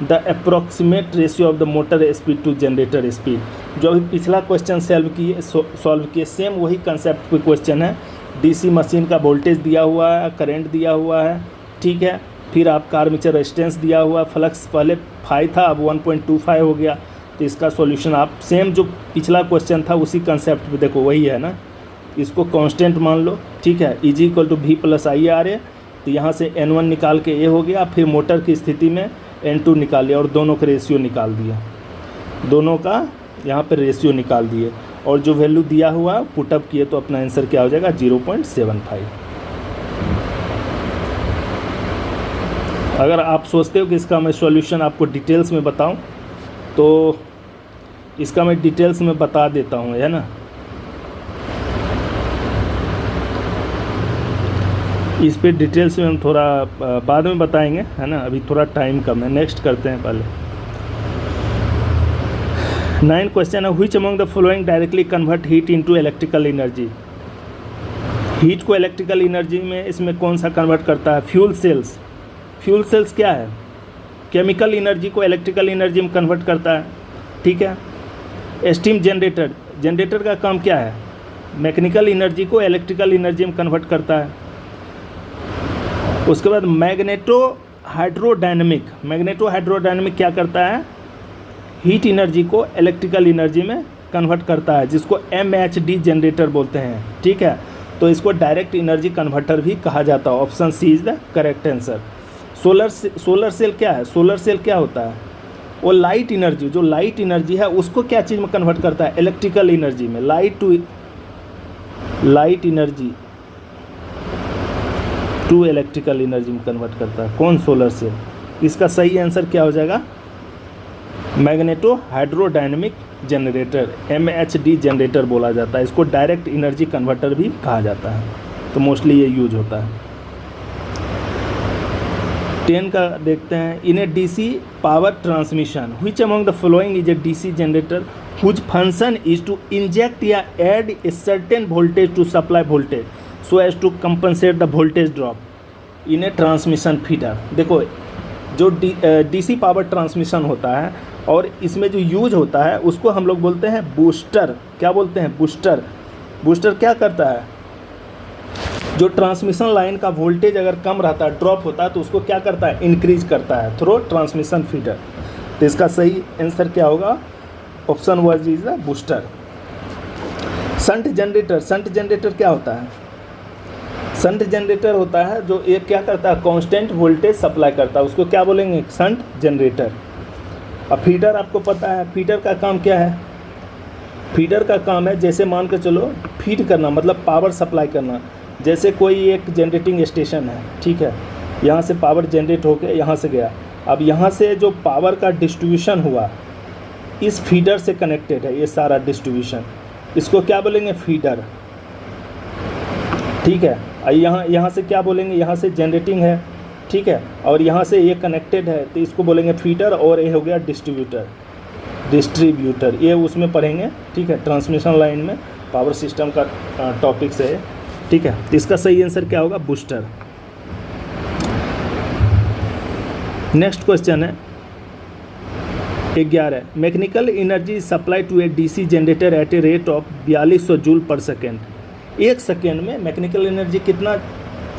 [SPEAKER 1] the approximate ratio of the motor speed to generator speed. जो अभी पिछला क्वेश्चन सॉल्व किए सेम वही कंसेप्ट पे क्वेश्चन है। डीसी मशीन का वोल्टेज दिया हुआ है, करंट दिया हुआ है, ठीक है, फिर आपका आर्मेचर रेजिस्टेंस दिया हुआ, फ्लक्स पहले 5 था अब 1.25 हो गया। तो इसका सॉल्यूशन आप सेम जो पिछला क्वेश्चन था उसी कंसेप्ट पे देखो, वही है ना, इसको कांस्टेंट मान लो, ठीक है, is equal to V plus I R A. तो यहाँ से N1 निकाल के A हो गया, फिर मोटर की स्थिति में N2 निकाल लिया और दोनों का रेशियो निकाल दिया, दोनों का यहाँ पर रेशियो निकाल दिए और जो वैल्यू दिया हुआ पुटअप किए तो अपना आंसर क्या हो जाएगा 0.75। अगर आप सोचते हो कि इसका मैं सॉल्यूशन आपको डिटेल्स में बताऊं तो इसका मैं डिटेल्स में बता देता हूं, है ना। इस पे डिटेल्स में हम थोड़ा बाद में बताएंगे, है ना, अभी थोड़ा टाइम कम है। नेक्स्ट करते हैं पहले 9 क्वेश्चन है, which among the following directly convert heat into electrical energy. Heat को इलेक्ट्रिकल एनर्जी में इसमें कौन सा कन्वर्ट करता है? Fuel cells. फ्यूल सेल्स क्या है? केमिकल एनर्जी को इलेक्ट्रिकल एनर्जी में कन्वर्ट करता है, ठीक है। स्टीम जनरेटर, जनरेटर का काम क्या है? मैकेनिकल एनर्जी को इलेक्ट्रिकल एनर्जी में कन्वर्ट करता है। उसके बाद मैग्नेटो हाइड्रोडायनेमिक, मैग्नेटो हाइड्रोडायनेमिक क्या करता है? हीट एनर्जी को इलेक्ट्रिकल एनर्जी में कन्वर्ट करता है, जिसको MHD जनरेटर बोलते हैं, ठीक है। तो इसको डायरेक्ट एनर्जी कन्वर्टर भी कहा जाता है। Option C is the correct answer. Solar cell क्या है? सोलर सेल क्या होता है? वो लाइट एनर्जी, जो लाइट एनर्जी है उसको क्या चीज़ में कन्वर्ट करता है? इलेक्ट्रिकल एनर्जी में। Light energy to electrical energy में कन्वर्ट करता है। कौन? Solar cell. इसका सही आंसर क्या हो जाएगा? Magneto hydrodynamic generator, MHD generator बोला जाता है। इसको डायरेक्ट एनर्जी कन्वर्टर भी कहा जाता है, तो मोस्टली ये यूज होता है। 10 का देखते हैं। इन a DC power transmission which among the following is a DC generator whose function is to inject या add a certain voltage to supply voltage so as to compensate the voltage drop in a transmission feeder। देखो जो DC पावर ट्रांसमिशन होता है और इसमें जो यूज होता है उसको हम लोग बोलते हैं बूस्टर। क्या बोलते हैं? बूस्टर। बूस्टर क्या करता है? जो ट्रांसमिशन लाइन का वोल्टेज अगर कम रहता है, ड्रॉप होता है, तो उसको क्या करता है? इंक्रीज करता है थ्रू ट्रांसमिशन फीडर। तो इसका सही आंसर क्या होगा? Option one is the booster. Shunt generator, shunt generator क्या होता है? शंट जनरेटर होता है जो एक क्या करता है? कांस्टेंट वोल्टेज सप्लाई करता है, उसको क्या बोलेंगे? Shunt generator. अब फीडर आपको पता है, फीडर का काम क्या है? फीडर का काम है जैसे मान के चलो फीड करना, मतलब पावर सप्लाई करना। जैसे कोई एक जनरेटिंग स्टेशन है, ठीक है, यहाँ से पावर जनरेट होकर यहाँ से गया, अब यहाँ से जो पावर का डिस्ट्रीब्यूशन हुआ इस फीडर से कनेक्टेड है, ये सारा डिस्ट्रीब्यूशन, इसको क्या बोलेंगे? फीडर, ठीक है। यहाँ से क्या बोलेंगे? यहाँ से जनरेटिंग है, ठीक है, और यहाँ से ये कनेक्टेड है, तो इसको बोलेंगे फीडर, और ये हो गया डिस्ट्रीब्यूटर। ये उसमें पढ़ेंगे, ठीक है, ट्रांसमिशन लाइन में पावर सिस्टम का टॉपिक से है, ठीक है। तो इसका सही आंसर क्या होगा? बूस्टर। नेक्स्ट क्वेश्चन है 11, mechanical energy supply to a DC generator at a rate of 4200 joule per second. एक सेकेंड में मैकेनिकल एनर्जी कितना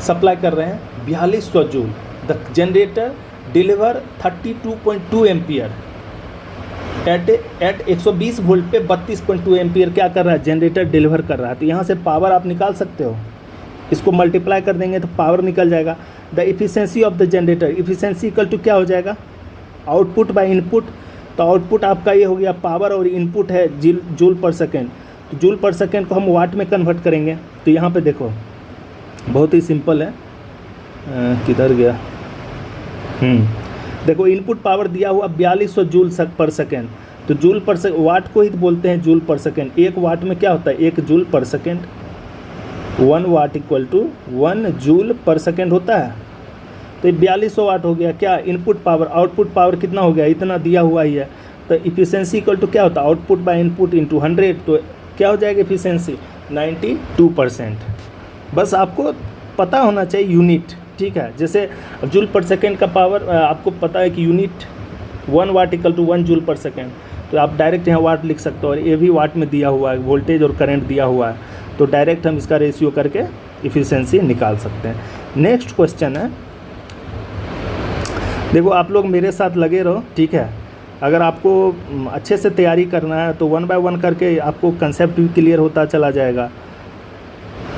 [SPEAKER 1] सप्लाई कर रहे हैं? 4200 joule. The generator deliver 32.2 ampere at 120 volt पे 32.2 एम्पियर क्या कर रहा है? जनरेटर डिलीवर कर रहा है। तो यहाँ से पावर आप निकाल सकते हो, इसको मल्टीप्लाई कर देंगे तो पावर निकल जाएगा। The efficiency of the generator, efficiency equal to क्या हो जाएगा? Output by input. तो आउटपुट आपका ये हो गया पावर और इनपुट है जूल पर सेकेंड, तो जूल पर सेकेंड को हम वाट में कन्वर्ट करेंगे। तो यहाँ पे देखो बहुत ही सिंपल है, किधर गया, देखो इनपुट पावर दिया हुआ 4200 जूल पर सेकेंड। तो जूल पर वाट को ही बोलते हैं जूल पर सेकेंड। एक वाट में क्या होता है, 1 joule per second. 1 watt equal to 1 joule per second होता है। तो ये 4200 वाट हो गया क्या इनपुट पावर। आउटपुट पावर कितना हो गया, इतना दिया हुआ ही है। तो इफिशियंसी इक्वल टू क्या होता है, आउटपुट बाय इनपुट इंटू 100। तो क्या हो जाएगा इफिशियंसी 92%। बस आपको पता होना चाहिए यूनिट, ठीक है। जैसे जूल पर सेकेंड का पावर आपको पता है कि unit 1 watt equal to 1 joule per second. तो आप डायरेक्ट यहाँ वाट लिख सकते हो, और ये भी वाट में दिया हुआ है, वोल्टेज और करंट दिया हुआ है। तो डायरेक्ट हम इसका रेशियो करके इफिशियंसी निकाल सकते हैं। नेक्स्ट क्वेश्चन है, देखो आप लोग मेरे साथ लगे रहो, ठीक है। अगर आपको अच्छे से तैयारी करना है तो 1 बाय 1 करके आपको कंसेप्ट भी क्लियर होता चला जाएगा।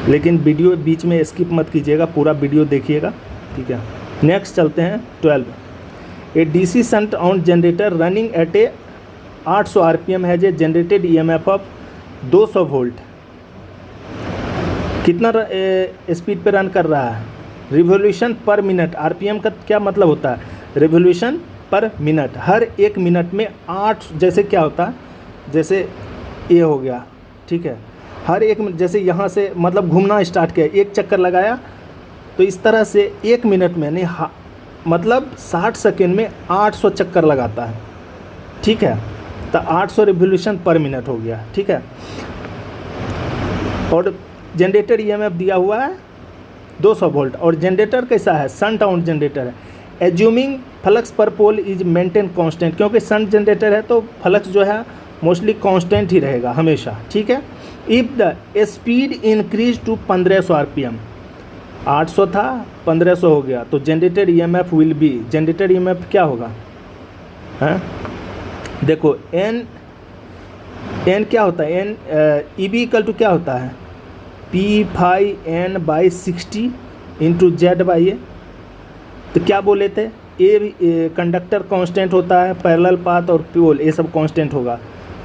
[SPEAKER 1] लेकिन वीडियो बीच में स्किप मत कीजिएगा, पूरा वीडियो देखिएगा, ठीक है। नेक्स्ट चलते हैं 12। A DC shunt out generator running at a 800 RPM has a generated EMF of 200 volt. कितना स्पीड पे रन कर रहा है, रिवोल्यूशन पर मिनट। आरपीएम का क्या मतलब होता है, रिवोल्यूशन पर मिनट। हर 1 मिनट में 8, जैसे क्या होता है, जैसे ये हो गया, ठीक है। हर 1 मिनट, जैसे यहाँ से मतलब घूमना स्टार्ट किया, 1 चक्कर लगाया, तो इस तरह से 1 मिनट में नहीं, मतलब 60 सेकेंड में 800 चक्कर लगाता है, ठीक है। तो 800 रिवोल्यूशन पर मिनट हो गया, ठीक है। और जनरेटर ईएमएफ दिया हुआ है 200 वोल्ट। और जनरेटर कैसा है, शंट आउट जनरेटर है। Assuming flux per pole is maintain constant, क्योंकि शंट जनरेटर है तो फ्लक्स जो है मोस्टली कांस्टेंट ही रहेगा हमेशा, ठीक है। If the speed increase to 1500 RPM, 800 था 1500 हो गया, तो generator EMF will be, generator EMF क्या होगा, हैं देखो एन क्या होता है, N E B equal to क्या होता है, P/N/60 इंटू जेड बाई ए। तो क्या बोले थे, ए कंडक्टर कांस्टेंट होता है, पैरेलल पाथ और पोल ये सब कांस्टेंट होगा।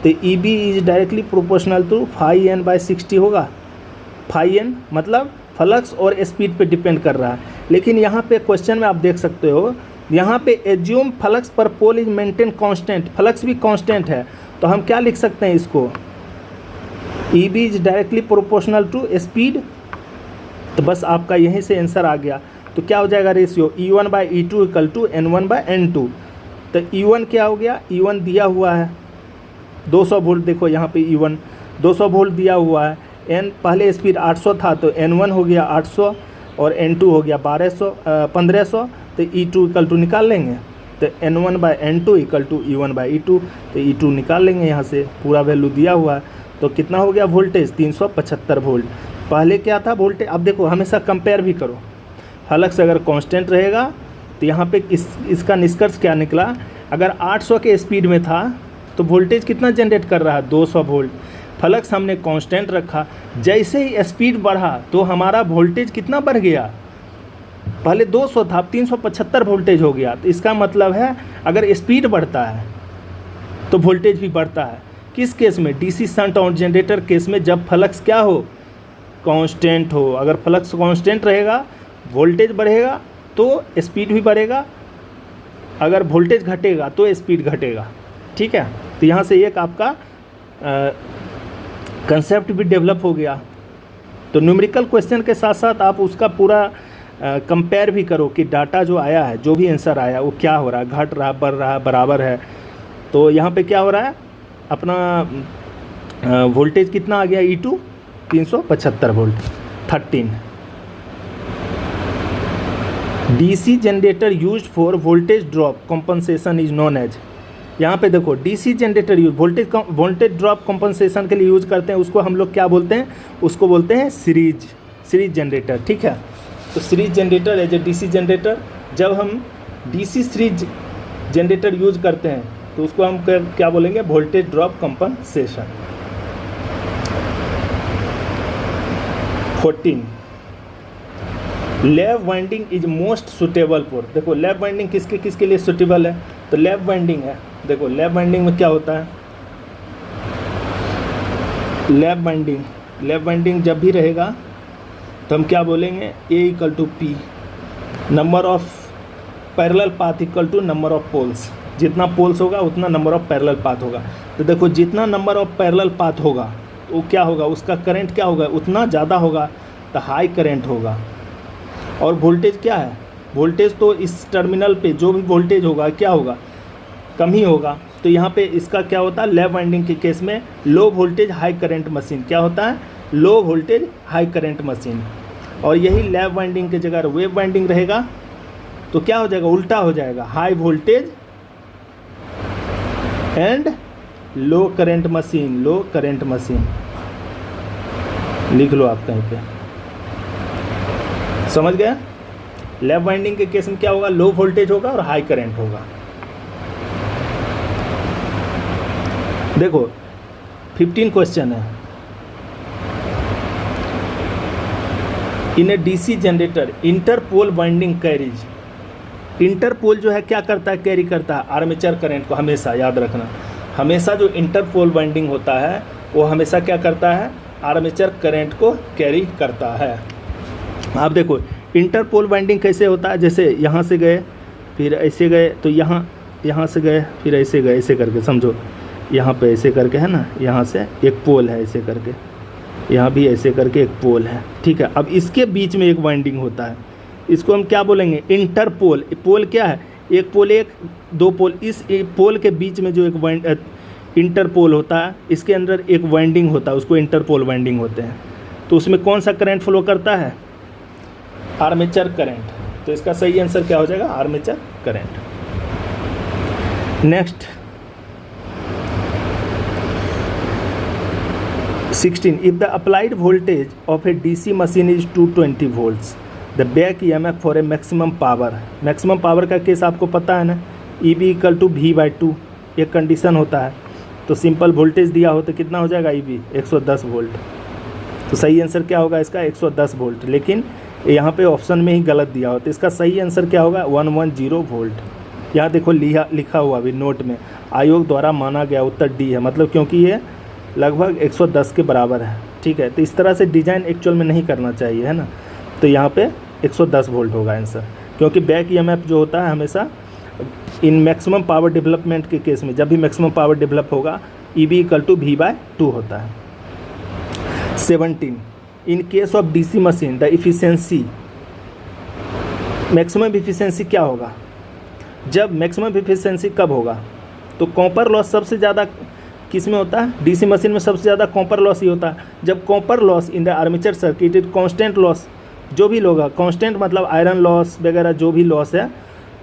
[SPEAKER 1] तो E B is directly proportional to Φn/60 होगा। Φn मतलब फ्लक्स और स्पीड पे डिपेंड कर रहा है। लेकिन यहाँ पे क्वेश्चन में आप देख सकते हो, यहाँ पे assume flux per pole is maintain constant, flux भी कांस्टेंट है। तो हम क्या लिख सकते हैं इसको, E B is directly proportional to speed. तो बस आपका यहीं से आंसर आ गया। तो क्या हो जाएगा ratio, E1/E2 equal to N1/N2। तो E1 क्या हो गया, E1 दिया हुआ है 200 वोल्ट, देखो यहाँ पे E1 200 वोल्ट दिया हुआ है। N पहले स्पीड 800 था, तो N1 हो गया 800 और N2 हो गया 1500। तो E2 इक्वल टू निकाल लेंगे, तो N1/N2 इक्वल टू E1/E2। तो E2 निकाल लेंगे, यहाँ से पूरा वैल्यू दिया हुआ है। तो कितना हो गया वोल्टेज, 375 वोल्ट। पहले क्या था वोल्टेज, अब देखो हमेशा कंपेयर भी करो। फ्लक्स अगर कांस्टेंट रहेगा तो यहाँ पे इसका निष्कर्ष क्या निकला, अगर 800 के स्पीड में था तो वोल्टेज कितना जनरेट कर रहा है, 200 वोल्ट। फ्लक्स हमने कांस्टेंट रखा, जैसे ही स्पीड बढ़ा तो हमारा वोल्टेज कितना बढ़ गया, पहले 200 था अब 375 वोल्टेज हो गया। तो इसका मतलब है अगर स्पीड बढ़ता है तो वोल्टेज भी बढ़ता है। किस केस में, DC shunt out generator case में, जब फ्लक्स क्या हो, कांस्टेंट हो। अगर फ्लक्स कांस्टेंट रहेगा वोल्टेज बढ़ेगा तो स्पीड भी बढ़ेगा, अगर वोल्टेज घटेगा तो स्पीड घटेगा, ठीक है। तो यहाँ से एक आपका कंसेप्ट भी डेवलप हो गया। तो न्यूमेरिकल क्वेश्चन के साथ साथ आप उसका पूरा कंपेयर भी करो कि डाटा जो आया है, जो भी आंसर आया वो क्या हो रहा है, घट रहा, बढ़ रहा, बराबर है। तो यहाँ पे क्या हो रहा है, अपना वोल्टेज कितना आ गया, E2 375 वोल्ट। 13 DC generator used for voltage drop compensation is known as. यहाँ पे देखो DC generator use voltage drop compensation के लिए यूज करते हैं, उसको हम लोग क्या बोलते हैं, उसको बोलते हैं सीरीज जनरेटर, ठीक है। तो series generator as a DC generator, जब हम डीसी सीरीज जनरेटर यूज करते हैं तो उसको हम क्या बोलेंगे, voltage drop compensation. 14 lab winding is most suitable for. देखो लैब वाइंडिंग किसके किसके लिए सुटेबल है, तो लैब वाइंडिंग है। देखो लैब वाइंडिंग में क्या होता है, लैप वाइंडिंग जब भी रहेगा तो हम क्या बोलेंगे, A = P, number of parallel path equal to number of poles. जितना पोल्स होगा उतना नंबर ऑफ पैरेलल पाथ होगा। तो देखो जितना नंबर ऑफ पैरेलल पाथ होगा तो क्या होगा, उसका करंट क्या होगा, उतना ज़्यादा होगा तो हाई करंट होगा। और वोल्टेज क्या है, वोल्टेज तो इस टर्मिनल पे जो भी वोल्टेज होगा क्या होगा, कम ही होगा। तो यहाँ पे इसका क्या होता है, लैप वाइंडिंग के केस में low voltage high current machine क्या होता है, low voltage high current machine. और यही लैप वाइंडिंग की जगह वेव वाइंडिंग रहेगा तो क्या हो जाएगा, उल्टा हो जाएगा, high voltage and low current machine, low current machine लिख लो आप कहीं पे, समझ गया। लैप वाइंडिंग के केस में क्या होगा, लो वोल्टेज होगा और हाई करंट होगा। देखो 15 क्वेश्चन है। In a DC generator interpole winding carries, interpole जो है क्या करता है, कैरी करता है आर्मेचर करंट को। हमेशा याद रखना, हमेशा जो इंटरपोल वाइंडिंग होता है वो हमेशा क्या करता है, आर्मेचर करंट को कैरी करता है। आप देखो इंटरपोल वाइंडिंग कैसे होता है, जैसे यहाँ से गए फिर ऐसे गए तो यहाँ से गए फिर ऐसे गए, ऐसे करके समझो, यहाँ पे ऐसे करके है ना, यहाँ से एक पोल है ऐसे करके, यहाँ भी ऐसे करके एक पोल है, ठीक है। अब इसके बीच में एक वाइंडिंग होता है, इसको हम क्या बोलेंगे, इंटरपोल। पोल क्या है, एक पोल, एक दो पोल, इस एक पोल के बीच में जो एक इंटरपोल होता है, इसके अंदर एक वाइंडिंग होता है, उसको इंटरपोल वाइंडिंग होते हैं। तो उसमें कौन सा करंट फ्लो करता है, आर्मेचर करंट। तो इसका सही आंसर क्या हो जाएगा, armature current. Next 16, if the applied voltage of A DC machine is 220 volts, the back EMF for a maximum power. Maximum power का केस आपको पता है ना, EB = V/2 एक कंडीशन होता है। तो सिंपल वोल्टेज दिया हो तो कितना हो जाएगा, EB 110 वोल्ट। तो सही आंसर क्या होगा इसका, 110 वोल्ट। लेकिन यहाँ पे ऑप्शन में ही गलत दिया हो, तो इसका सही आंसर क्या होगा, 110 वोल्ट। यहाँ देखो लिखा हुआ भी नोट में, आयोग द्वारा माना गया उत्तर D है, मतलब क्योंकि ये लगभग 110 के बराबर है, ठीक है। तो इस तरह से डिज़ाइन एक्चुअल में नहीं करना चाहिए, है ना। तो यहाँ पे 110 वोल्ट होगा आंसर, क्योंकि बैक EMF जो होता है हमेशा इन मैक्सिमम पावर डेवलपमेंट के केस में, जब भी मैक्सिमम पावर डेवलप होगा EB = V/2 होता है। 17, इन case of DC machine the efficiency, maximum efficiency क्या होगा, जब मैक्सिमम इफिशियंसी कब होगा, तो कॉपर लॉस सबसे ज़्यादा किस में होता है, डीसी मशीन में सबसे ज़्यादा कॉपर लॉस ही होता है। जब copper loss in the armature circuit is constant loss, जो भी होगा कांस्टेंट मतलब आयरन लॉस वगैरह जो भी लॉस है,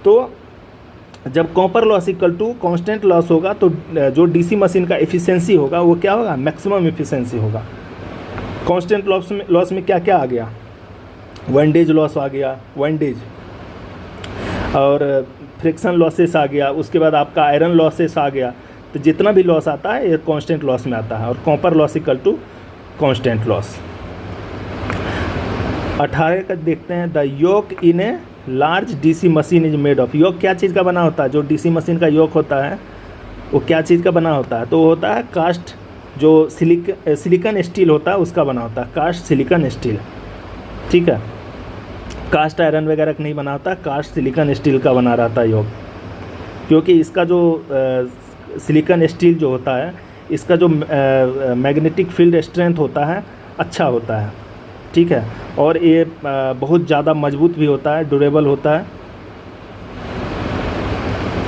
[SPEAKER 1] तो जब copper loss equal to constant loss होगा तो जो डीसी मशीन का एफिशिएंसी होगा वो क्या होगा, मैक्सिमम एफिशिएंसी होगा। कांस्टेंट लॉस में क्या क्या आ गया, विंडेज लॉस आ गया, विंडेज और फ्रिक्शन लॉसेस आ गया, उसके बाद आपका आयरन लॉसेस आ गया। तो जितना भी लॉस आता है ये कांस्टेंट लॉस में आता है, और copper loss equal to constant loss. 18 का देखते हैं, the yoke in a large DC machine is made of. Yoke क्या चीज़ का बना होता है, जो डीसी मशीन का योक होता है वो क्या चीज़ का बना होता है, तो वो होता है कास्ट, जो सिलिकॉन स्टील होता है उसका बना होता है, कास्ट सिलिकॉन स्टील, ठीक है। कास्ट आयरन वगैरह का नहीं बना होता, कास्ट सिलिकॉन स्टील का बना रहता है योक, क्योंकि इसका जो सिलिकॉन स्टील जो होता है इसका जो मैग्नेटिक फील्ड स्ट्रेंथ होता है अच्छा होता है, ठीक है, और ये बहुत ज़्यादा मजबूत भी होता है, ड्यूरेबल होता है।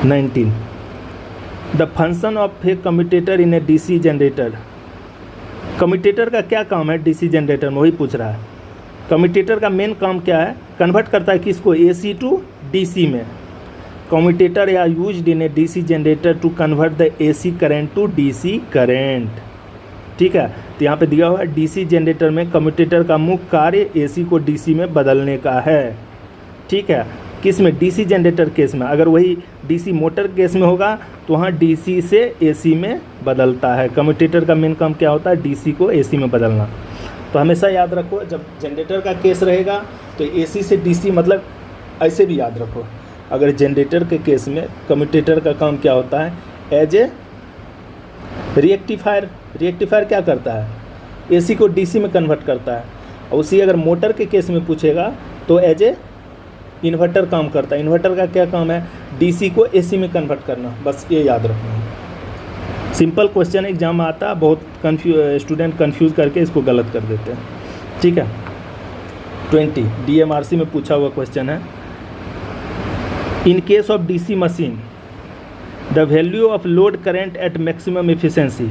[SPEAKER 1] 19, the function of A commutator in a DC generator. Commutator का क्या काम है डीसी जनरेटर में, वही पूछ रहा है। कम्यूटेटर का मेन काम क्या है, कन्वर्ट करता है किसको, AC टू DC में। कम्यूटेटर या used in a DC generator to convert the AC current to DC current, ठीक है। तो यहाँ पे दिया हुआ है डीसी जनरेटर में कम्यूटेटर का मुख्य कार्य AC को DC में बदलने का है, ठीक है। किस में, डीसी जनरेटर केस में। अगर वही डीसी मोटर केस में होगा तो वहाँ डीसी से AC में बदलता है। कम्यूटेटर का मेन काम क्या होता है, डीसी को AC में बदलना। तो हमेशा याद रखो, जब जनरेटर का केस रहेगा तो AC से DC, मतलब ऐसे भी याद रखो, अगर जनरेटर के केस में कम्यूटेटर का काम क्या होता है, एज ए रिएक्टिफायर। रिएक्टिफायर क्या करता है, AC को DC में कन्वर्ट करता है। और उसी अगर मोटर के केस में पूछेगा तो एज ए इन्वर्टर काम करता है। इन्वर्टर का क्या काम है? DC को AC में कन्वर्ट करना, बस ये याद रखना। सिंपल क्वेश्चन एग्जाम में आता है, बहुत स्टूडेंट कन्फ्यूज़ करके इसको गलत कर देते हैं, ठीक है। 20 DMRC में पूछा हुआ क्वेश्चन है। In case of DC machine the value of load current at maximum efficiency,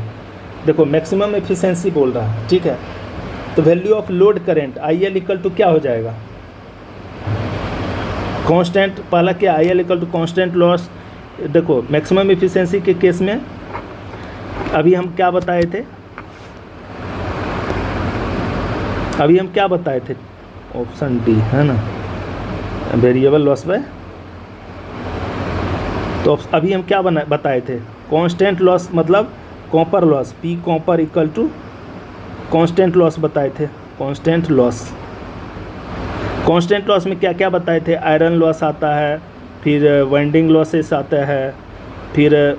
[SPEAKER 1] देखो मैक्सिमम एफिशिएंसी बोल रहा है, ठीक है। तो value of load current IL equal to क्या हो जाएगा? कांस्टेंट, पहला क्या IL equal to constant loss. देखो मैक्सिमम एफिशिएंसी के केस में अभी हम क्या बताए थे? ऑप्शन डी है ना, वेरिएबल लॉस बाय। तो अभी हम क्या बताए थे? कांस्टेंट लॉस मतलब copper loss, P copper equal to constant loss बताए थे। कांस्टेंट लॉस में क्या क्या बताए थे? आयरन लॉस आता है, फिर वाइंडिंग लॉसेस आता है, फिर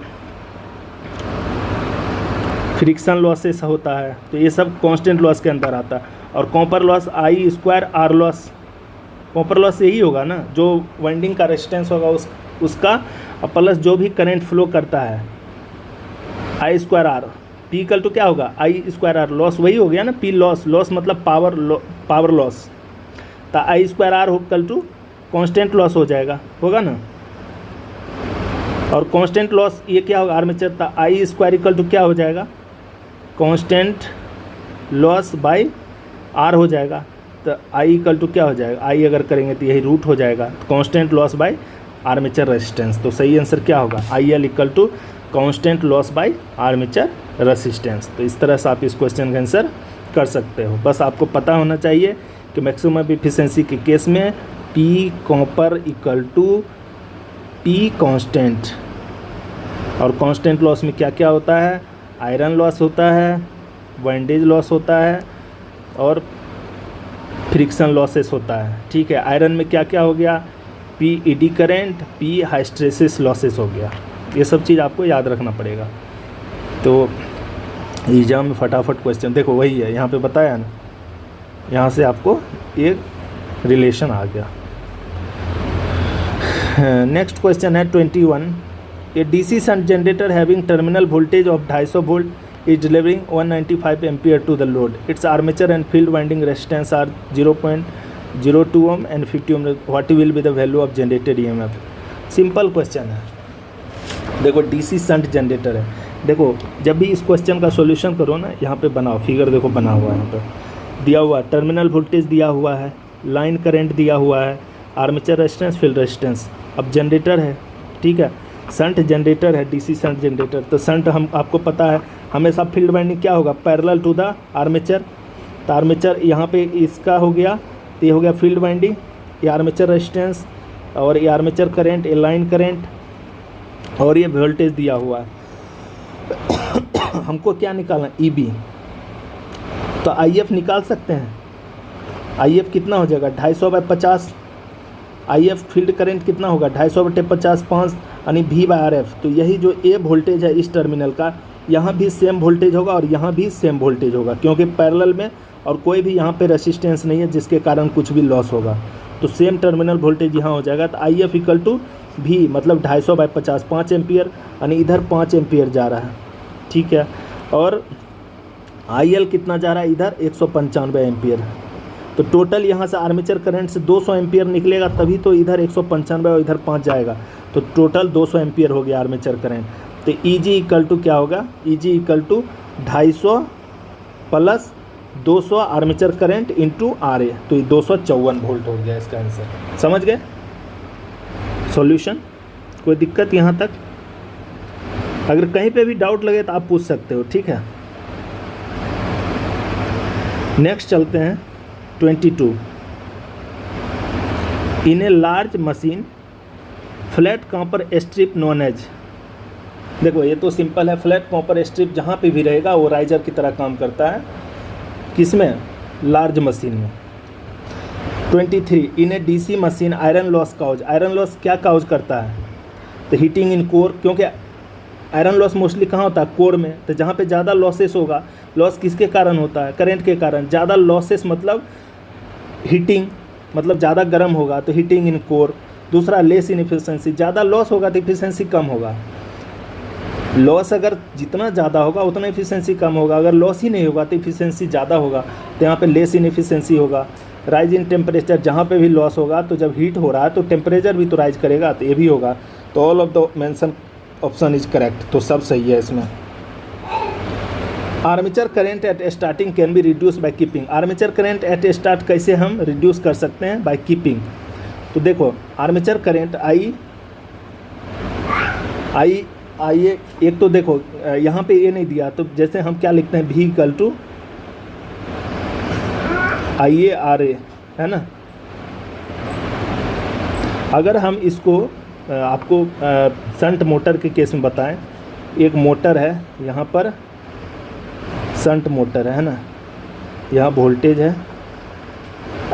[SPEAKER 1] फ्रिक्शन लॉसेस होता है। तो ये सब कांस्टेंट लॉस के अंदर आता है। और copper loss I square R loss, copper loss यही होगा ना, जो वाइंडिंग का रेजिस्टेंस होगा उसका प्लस जो भी करंट फ्लो करता है, I square R। P equal to क्या होगा? I square R। लॉस वही हो गया ना, P लॉस मतलब पावर लॉस। तो I square R equal to constant loss हो जाएगा, होगा ना। और कांस्टेंट लॉस ये क्या होगा? आर्मेचर। तो I स्क्वायर इक्वल टू क्या हो जाएगा? कांस्टेंट लॉस बाय R हो जाएगा। तो I इक्वल टू क्या हो जाएगा? I अगर करेंगे तो यही रूट हो जाएगा, constant loss by armature resistance. तो सही आंसर क्या होगा? IL equal to constant loss by armature resistance. तो इस तरह से आप इस क्वेश्चन का आंसर कर सकते हो। बस आपको पता होना चाहिए कि मैक्सिमम एफिशिएंसी के केस में P copper equal to P constant. और कांस्टेंट लॉस में क्या क्या होता है? आयरन लॉस होता है, वाइंडेज लॉस होता है और फ्रिक्शन लॉसेस होता है, ठीक है। आयरन में क्या क्या हो गया? P eddy current, P hysteresis losses हो गया। ये सब चीज़ आपको याद रखना पड़ेगा। तो एग्जाम में फटाफट क्वेश्चन देखो वही है, यहाँ पे बताया ना, यहाँ से आपको एक रिलेशन आ गया। नेक्स्ट क्वेश्चन है 21। ए DC shunt generator having terminal voltage of 250 volt is delivering 195 ampere to the load. Its armature and field winding resistance are 0.02 ohm and 50 ohm. What will be the value of generated EMF? Simple question है। देखो DC शंट जनरेटर है। देखो जब भी इस क्वेश्चन का सॉल्यूशन करो ना, यहाँ पे बनाओ, फिगर देखो बना हुआ है, यहाँ पे दिया हुआ है, टर्मिनल वोल्टेज दिया हुआ है, लाइन करंट दिया हुआ है, आर्मेचर रेजिस्टेंस, फील्ड रेजिस्टेंस। अब जनरेटर है, ठीक है, शंट जनरेटर है, DC शंट जनरेटर। तो शंट हम आपको पता है हमेशा फील्ड वाइंडिंग क्या होगा? Parallel to the armature. तो आर्मेचर यहाँ पे इसका हो गया, तो ये हो गया फील्ड वाइंडिंग, ये आर्मेचर रेजिस्टेंस और ये आर्मेचर करंट, ये लाइन करंट और ये वोल्टेज दिया हुआ है। हमको क्या निकालना? EB। तो IF निकाल सकते हैं। IF कितना हो जाएगा? 250/50। IF फील्ड करंट कितना होगा? 250/50 5 यानी V/RF। तो यही जो A वोल्टेज है इस टर्मिनल का, यहाँ भी सेम वोल्टेज होगा और यहाँ भी सेम वोल्टेज होगा, क्योंकि पैरेलल में और कोई भी यहाँ पे रेसिस्टेंस नहीं है जिसके कारण कुछ भी लॉस होगा। तो सेम टर्मिनल वोल्टेज यहाँ हो जाएगा। तो IF इक्वल टू V मतलब 250/50 5 एम्पियर, यानी इधर 5 एम्पियर जा रहा है, ठीक है। और IL कितना जा रहा है? इधर 195 एम्पियर। तो टोटल यहाँ से आर्मेचर करंट से 200 एम्पियर निकलेगा, तभी तो इधर 195 और इधर 5 जाएगा। तो टोटल 200 एम्पियर हो गया आर्मेचर करंट। तो EG इक्वल टू क्या होगा? EG equal to 250 plus 200 armature current into RA। तो ये 254 वोल्ट हो गया इसका आंसर। समझ गए सॉल्यूशन? कोई दिक्कत यहाँ तक? अगर कहीं पे भी डाउट लगे तो आप पूछ सकते हो, ठीक है। नेक्स्ट चलते हैं 22। In a large machine flat copper strip non edge. देखो ये तो सिंपल है, फ्लैट कॉपर स्ट्रिप जहाँ पे भी रहेगा वो राइजर की तरह काम करता है। किसमें? लार्ज मशीन में। 23। In a DC machine iron loss cause. Iron loss क्या काउज करता है? तो हीटिंग इन कोर, क्योंकि आयरन लॉस मोस्टली कहाँ होता है? कोर में। तो जहाँ पे ज़्यादा लॉसेस होगा लॉस किसके कारण होता है? करंट के कारण। ज़्यादा लॉसेस मतलब हीटिंग, मतलब ज़्यादा गर्म होगा तो हीटिंग इन कोर। दूसरा लेस इन एफिशिएंसी, ज़्यादा लॉस होगा तो एफिशिएंसी कम होगा। लॉस अगर जितना ज़्यादा होगा उतना एफिशिएंसी कम होगा, अगर लॉस ही नहीं होगा तो एफिशिएंसी ज़्यादा होगा, तो यहाँ पे लेस इन एफिशिएंसी होगा। राइज इन टेम्परेचर, जहाँ पे भी लॉस होगा तो जब हीट हो रहा है तो टेम्परेचर भी तो राइज करेगा, तो ये भी होगा। तो all of the mention option is correct, तो सब सही है इसमें। Armature current eight starting can be reduce by keeping. Armature current eight start कैसे हम रिड्यूस कर सकते हैं? By keeping. तो देखो आर्मेचर करंट आई एक तो देखो यहाँ पे ये नहीं दिया, तो जैसे हम क्या लिखते हैं, V इक्वल टू IA/RA, है ना। अगर हम इसको आपको शंट मोटर के केस में बताएं, एक मोटर है यहाँ पर, शंट मोटर है ना, यहाँ वोल्टेज है,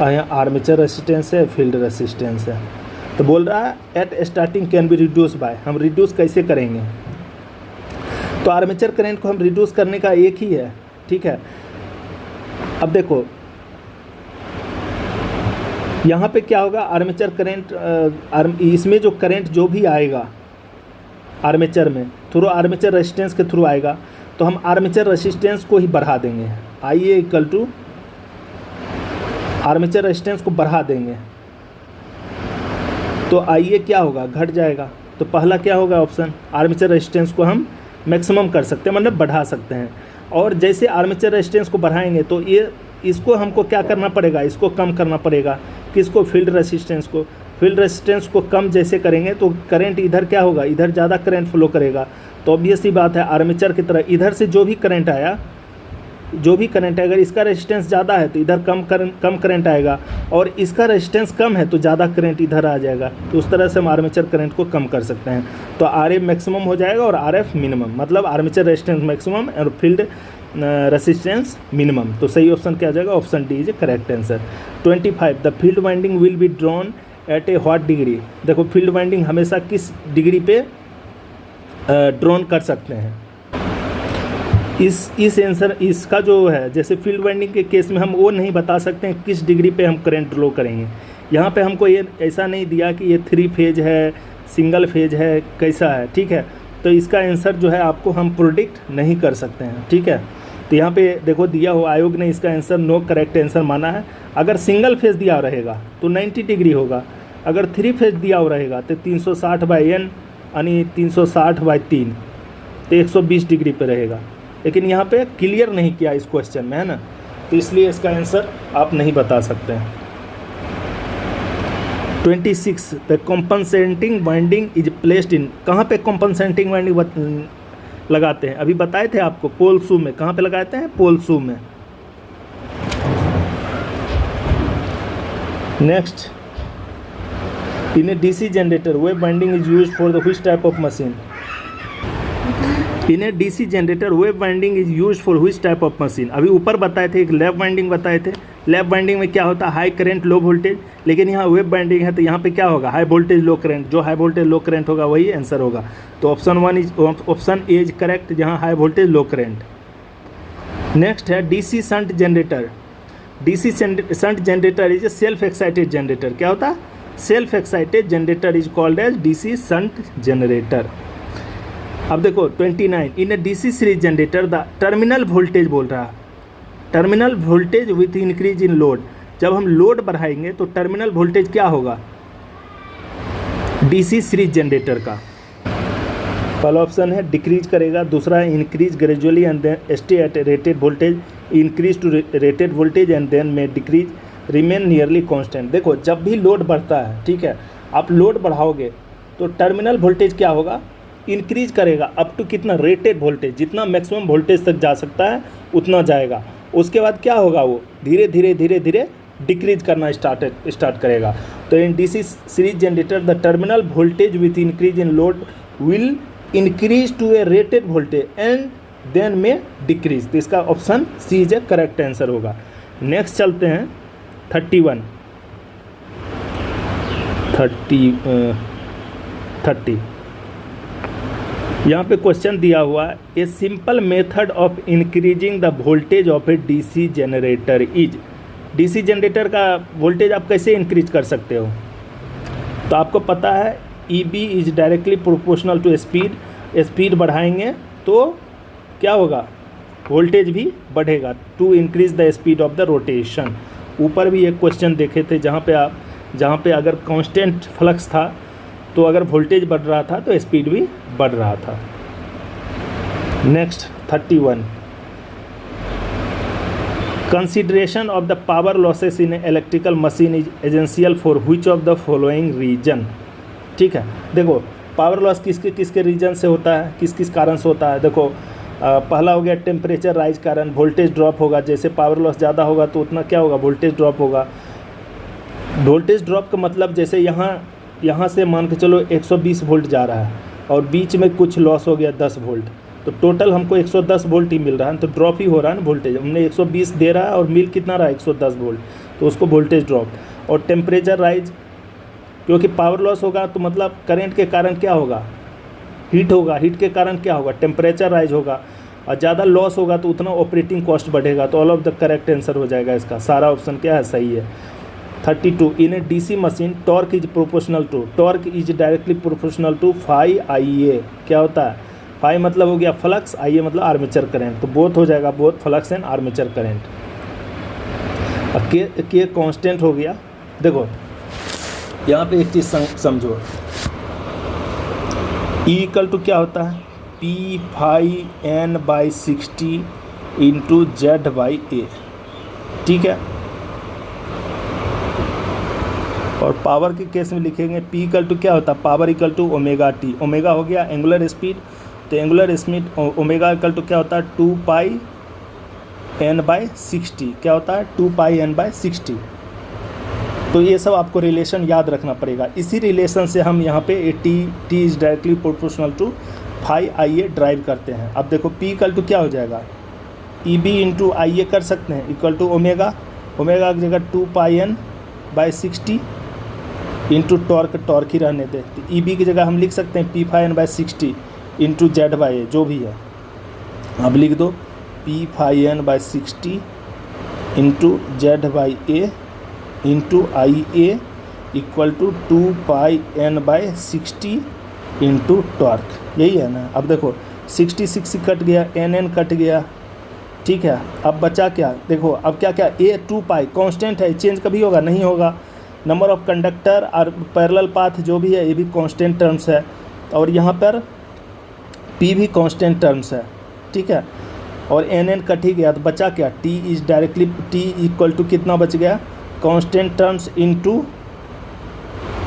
[SPEAKER 1] यहाँ आर्मेचर रेसिस्टेंस है, फील्ड रेसिस्टेंस है। तो बोल रहा है at starting can be reduce by, हम रिड्यूस कैसे करेंगे? तो आर्मेचर करंट को हम रिड्यूस करने का एक ही है, ठीक है। अब देखो यहाँ पे क्या होगा, आर्मेचर करंट, इसमें जो करंट जो भी आएगा आर्मेचर में थ्रू आर्मेचर रेजिस्टेंस के थ्रू आएगा, तो हम आर्मेचर रेजिस्टेंस को ही बढ़ा देंगे। IA equal to armature resistance को बढ़ा देंगे, तो IA क्या होगा, घट जाएगा। तो पहला क्या होगा ऑप्शन, आर्मेचर रेजिस्टेंस को हम मैक्सिमम कर सकते हैं, मतलब बढ़ा सकते हैं। और जैसे आर्मेचर रेजिस्टेंस को बढ़ाएंगे तो ये इसको हमको क्या करना पड़ेगा, इसको कम करना पड़ेगा। किसको? फील्ड रेजिस्टेंस को। फील्ड रेजिस्टेंस को कम जैसे करेंगे तो करंट इधर क्या होगा, इधर ज़्यादा करंट फ्लो करेगा। तो ऑब्वियस सी बात है आर्मेचर की तरह इधर से जो भी करंट आया, अगर इसका रेजिस्टेंस ज़्यादा है तो इधर कम करंट आएगा, और इसका रेजिस्टेंस कम है तो ज़्यादा करंट इधर आ जाएगा। तो उस तरह से हम आर्मेचर करंट को कम कर सकते हैं। तो RA मैक्सिमम हो जाएगा और RF मिनिमम, मतलब आर्मेचर रेजिस्टेंस मैक्सिमम और फील्ड रेसिस्टेंस मिनिमम। तो सही ऑप्शन क्या आ जाएगा? Option D is correct answer. 25 the field winding will be drawn at A what degree. देखो फील्ड वाइंडिंग हमेशा किस डिग्री पे ड्रॉन कर सकते हैं? इस आंसर इसका जो है, जैसे फील्ड वाइंडिंग के केस में हम वो नहीं बता सकते हैं किस डिग्री पे हम करंट ड्रॉ करेंगे। यहाँ पे हमको ये ऐसा नहीं दिया कि ये 3 फेज है, सिंगल फेज है, कैसा है, ठीक है। तो इसका आंसर जो है आपको हम प्रोडिक्ट नहीं कर सकते हैं, ठीक है। तो यहाँ पे देखो दिया हो, आयोग ने इसका आंसर नो करेक्ट आंसर माना है। अगर सिंगल फेज दिया रहेगा तो 90 डिग्री होगा, अगर 3 फेज दिया हो रहेगा तो 360/n यानी 360/3, तो 120 डिग्री पे रहेगा। लेकिन यहाँ पे क्लियर नहीं किया इस क्वेश्चन में, है ना, तो इसलिए इसका आंसर आप नहीं बता सकते हैं। 26 the compensating winding is placed in. कहाँ पे कॉम्पनसेटिंग वाइंडिंग लगाते हैं? अभी बताए थे आपको, पोल शू में। कहाँ पे लगाते हैं? पोल शू में। Next, in a DC generator wave winding is used for the which type of machine? In a DC generator wave winding is used for which type of machine? अभी ऊपर बताए थे, एक लैप वाइंडिंग बताए थे। लैप वाइंडिंग में क्या होता है? High current low voltage. लेकिन यहाँ वेव वाइंडिंग है तो यहाँ पे क्या होगा? High voltage low current. जो हाई वोल्टेज लो करंट होगा वही आंसर होगा। तो ऑप्शन ए इज करेक्ट, जहाँ high voltage low current. Next है DC shunt generator. DC shunt generator is a self excited generator. क्या होता है? Self excited generator is called as DC shunt generator. अब देखो 29 in a DC series generator the terminal voltage बोल रहा है, terminal voltage with increase in load. जब हम लोड बढ़ाएंगे तो टर्मिनल वोल्टेज क्या होगा DC सीरीज जनरेटर का? पहला ऑप्शन है डिक्रीज करेगा, दूसरा है increase gradually and then stay at rated voltage, increase to rated voltage and then में डिक्रीज, रिमेन नियरली कांस्टेंट। देखो जब भी लोड बढ़ता है, ठीक है, आप लोड बढ़ाओगे तो टर्मिनल वोल्टेज क्या होगा? इंक्रीज करेगा अप टू कितना? रेटेड वोल्टेज, जितना मैक्सिमम वोल्टेज तक जा सकता है उतना जाएगा। उसके बाद क्या होगा? वो धीरे धीरे डिक्रीज करना स्टार्ट करेगा। तो in DC series generator the terminal voltage with increase in load will increase to a rated voltage and then में डिक्रीज। तो इसका option C is a correct answer होगा। नेक्स्ट चलते हैं 30 30 यहाँ पे क्वेश्चन दिया हुआ है, a simple method of increasing the voltage of A DC generator is. DC generator का वोल्टेज आप कैसे इंक्रीज कर सकते हो? तो आपको पता है EB is directly proportional to speed. Speed बढ़ाएंगे तो क्या होगा? वोल्टेज भी बढ़ेगा। To increase the speed of the rotation. ऊपर भी एक क्वेश्चन देखे थे जहाँ पे अगर कांस्टेंट फ्लक्स था तो अगर वोल्टेज बढ़ रहा था तो स्पीड भी बढ़ रहा था। Next 31, consideration of the power losses in electrical machine is essential for which of the following reason. ठीक है, देखो पावर लॉस किसके किसके रीजन से होता है, किस किस कारण से होता है। देखो पहला हो गया टेम्परेचर राइज कारण, वोल्टेज ड्रॉप होगा। जैसे पावर लॉस ज़्यादा होगा तो उतना क्या होगा? वोल्टेज ड्रॉप होगा। वोल्टेज ड्रॉप का मतलब जैसे यहाँ से मान के चलो 120 वोल्ट जा रहा है और बीच में कुछ लॉस हो गया 10 वोल्ट, तो टोटल हमको 110 वोल्ट ही मिल रहा है, तो ड्रॉप ही हो रहा है ना वोल्टेज। हमने 120 दे रहा है और मिल कितना रहा है? 110 वोल्ट, तो उसको वोल्टेज ड्रॉप। और टेम्परेचर राइज, क्योंकि पावर लॉस होगा तो मतलब करंट के कारण क्या होगा? हीट होगा। हीट के कारण क्या होगा? टेम्परेचर राइज होगा। और ज़्यादा लॉस होगा तो उतना ऑपरेटिंग कॉस्ट बढ़ेगा। तो all of the correct answer हो जाएगा इसका, सारा ऑप्शन क्या है? सही है। 32, in a DC machine torque is proportional to, torque is directly proportional to phi IA। क्या होता है? फाई मतलब हो गया फ्लक्स, IA मतलब आर्मेचर करंट, तो बोथ हो जाएगा, both flux and armature current. अब के कांस्टेंट हो गया। देखो यहाँ पे एक चीज़ समझो, E इक्वल टू क्या होता है? P phi N/60 into Z/A। ठीक है, और पावर के केस में लिखेंगे P इक्वल टू क्या होता है? Power equal to omega T। Omega हो गया एंगुलर स्पीड, तो angular speed omega equal to क्या होता है? 2 N/60। क्या होता है? 2 N/60। तो ये सब आपको रिलेशन याद रखना पड़ेगा। इसी रिलेशन से हम यहाँ पे T is directly proportional to phi IA derive करते हैं। अब देखो P इक्वल टू क्या हो जाएगा? EB इंटू IA कर सकते हैं, इक्वल टू ओमेगा की जगह 2 N/60 इंटू टॉर्क ही रहने दे, तो EB की जगह हम लिख सकते हैं P phi N/60 into Z/A, जो भी है अब लिख दो P phi N/60 into Z/A into IA equal to 2 N/60 into torque. यही है ना। अब देखो 66 कट गया, NN कट गया। ठीक है, अब बचा क्या? देखो अब क्या क्या? A 2 कांस्टेंट है, चेंज कभी होगा? नहीं होगा। नंबर ऑफ कंडक्टर और पैरेलल पाथ जो भी है ये भी कांस्टेंट टर्म्स है, और यहाँ पर P भी कांस्टेंट टर्म्स है। ठीक है, और NN कट ही गया, तो बचा क्या? T is directly T equal to कितना बच गया? Constant terms into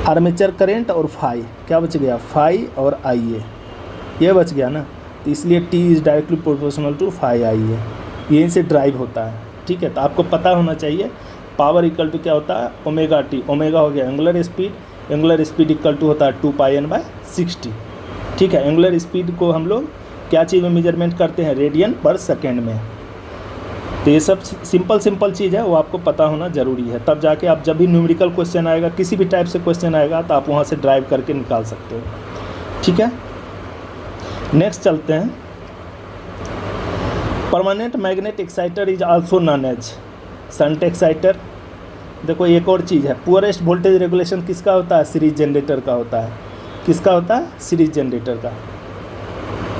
[SPEAKER 1] armature current और फाई। क्या बच गया? फाई और IA, ये बच गया ना। तो इसलिए T is directly proportional to phi IA, यहीं से ड्राइव होता है। ठीक है, तो आपको पता होना चाहिए पावर इक्वल टू क्या होता है? Omega T। ओमेगा हो गया angular speed, angular speed equal to होता है 2 N/60। ठीक है, एंगुलर स्पीड को हम लोग क्या चीज़ में मेजरमेंट करते हैं? रेडियन पर सेकेंड में। तो ये सब सिंपल चीज़ है, वो आपको पता होना ज़रूरी है, तब जाके आप जब भी न्यूमेरिकल क्वेश्चन आएगा, किसी भी टाइप से क्वेश्चन आएगा, तो आप वहाँ से ड्राइव करके निकाल सकते हो। ठीक है, नेक्स्ट चलते हैं। Permanent magnet exciter is also known as shunt exciter. देखो एक और चीज़ है, पुअरेस्ट वोल्टेज रेगुलेशन किसका होता है? सीरीज जनरेटर का होता है। किसका होता है? सीरीज जनरेटर का।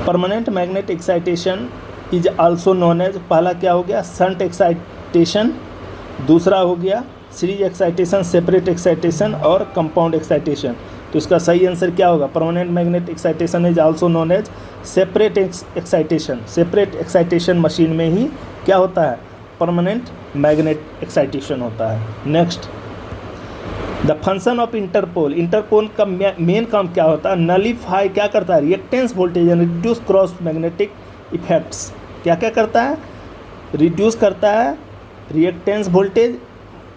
[SPEAKER 1] Permanent magnet excitation is also known as, पहला क्या हो गया? शंट एक्साइटेशन, दूसरा हो गया सीरीज एक्साइटेशन, सेपरेट एक्साइटेशन और कंपाउंड एक्साइटेशन। तो इसका सही आंसर क्या होगा? Permanent magnet excitation is also known as separate excitation. Separate excitation machine में ही क्या होता है? परमानेंट मैग्नेट एक्साइटेशन होता है। Next, the function of interpole. Interpole का मेन काम क्या होता है? नलीफाई क्या करता है? Reactance voltage and reduce cross magnetic effects. क्या क्या करता है? रिड्यूस करता है रिएक्टेंस वोल्टेज,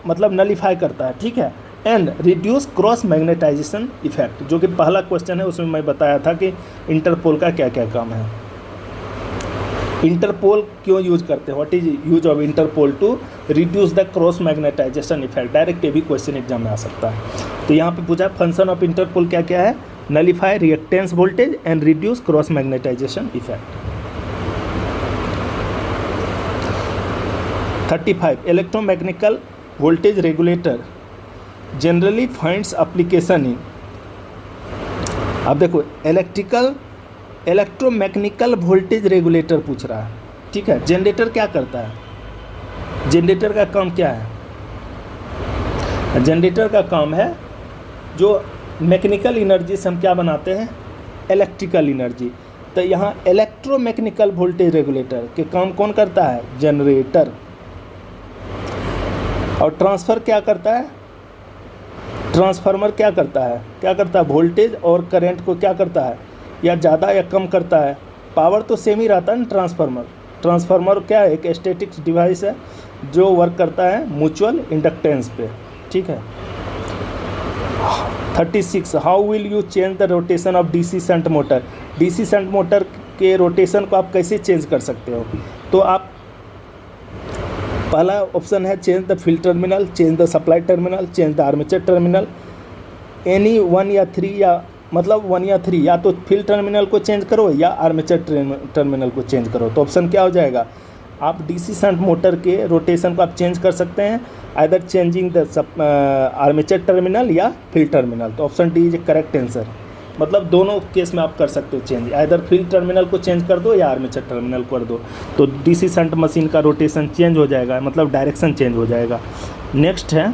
[SPEAKER 1] मतलब नलीफाई करता है। ठीक है, and reduce cross magnetization effect, जो कि पहला क्वेश्चन है उसमें मैं बताया था कि इंटरपोल का क्या क्या काम है। इंटरपोल क्यों यूज करते हैं? What is use of interpole? To reduce the cross magnetization effect. Direct ये भी क्वेश्चन एग्जाम में आ सकता है। तो यहाँ पे पूछा फंक्शन ऑफ इंटरपोल क्या क्या है? nullify reactance voltage and reduce cross magnetization effect. 35 electromechanical voltage regulator generally finds application in. अब देखो इलेक्ट्रोमैकेनिकल वोल्टेज रेगुलेटर पूछ रहा है, ठीक है। जनरेटर क्या करता है, जनरेटर का काम क्या है, जनरेटर का काम है जो मैकेनिकल एनर्जी से हम क्या बनाते हैं, इलेक्ट्रिकल एनर्जी। तो यहाँ इलेक्ट्रोमैकेनिकल वोल्टेज रेगुलेटर के काम कौन करता है, जनरेटर। और ट्रांसफ़र क्या करता है, ट्रांसफार्मर क्या करता है, वोल्टेज और करंट को क्या करता है, या ज़्यादा या कम करता है। पावर तो सेम ही रहता है ना। ट्रांसफार्मर क्या है, एक स्टैटिक्स डिवाइस है जो वर्क करता है म्यूचुअल इंडक्टेंस पे, ठीक है। 36 how will you change the rotation of DC shunt motor. DC shunt motor के रोटेशन को आप कैसे चेंज कर सकते हो। तो आप पहला ऑप्शन है change the field terminal, change the supply terminal, change the armature terminal, any 1 या 3 या मतलब 1 या 3, या तो फील्ड टर्मिनल को चेंज करो या आर्मेचर टर्मिनल को चेंज करो। तो ऑप्शन क्या हो जाएगा, आप डीसी शंट मोटर के रोटेशन को आप चेंज कर सकते हैं, either changing the armature terminal या फील्ड टर्मिनल। तो option D is correct answer. मतलब दोनों केस में आप कर सकते हो चेंज, आइदर फील्ड टर्मिनल को चेंज कर दो या आर्मेचर टर्मिनल कर दो, तो डीसी शंट मशीन का रोटेशन चेंज हो जाएगा, मतलब डायरेक्शन चेंज हो जाएगा। नेक्स्ट है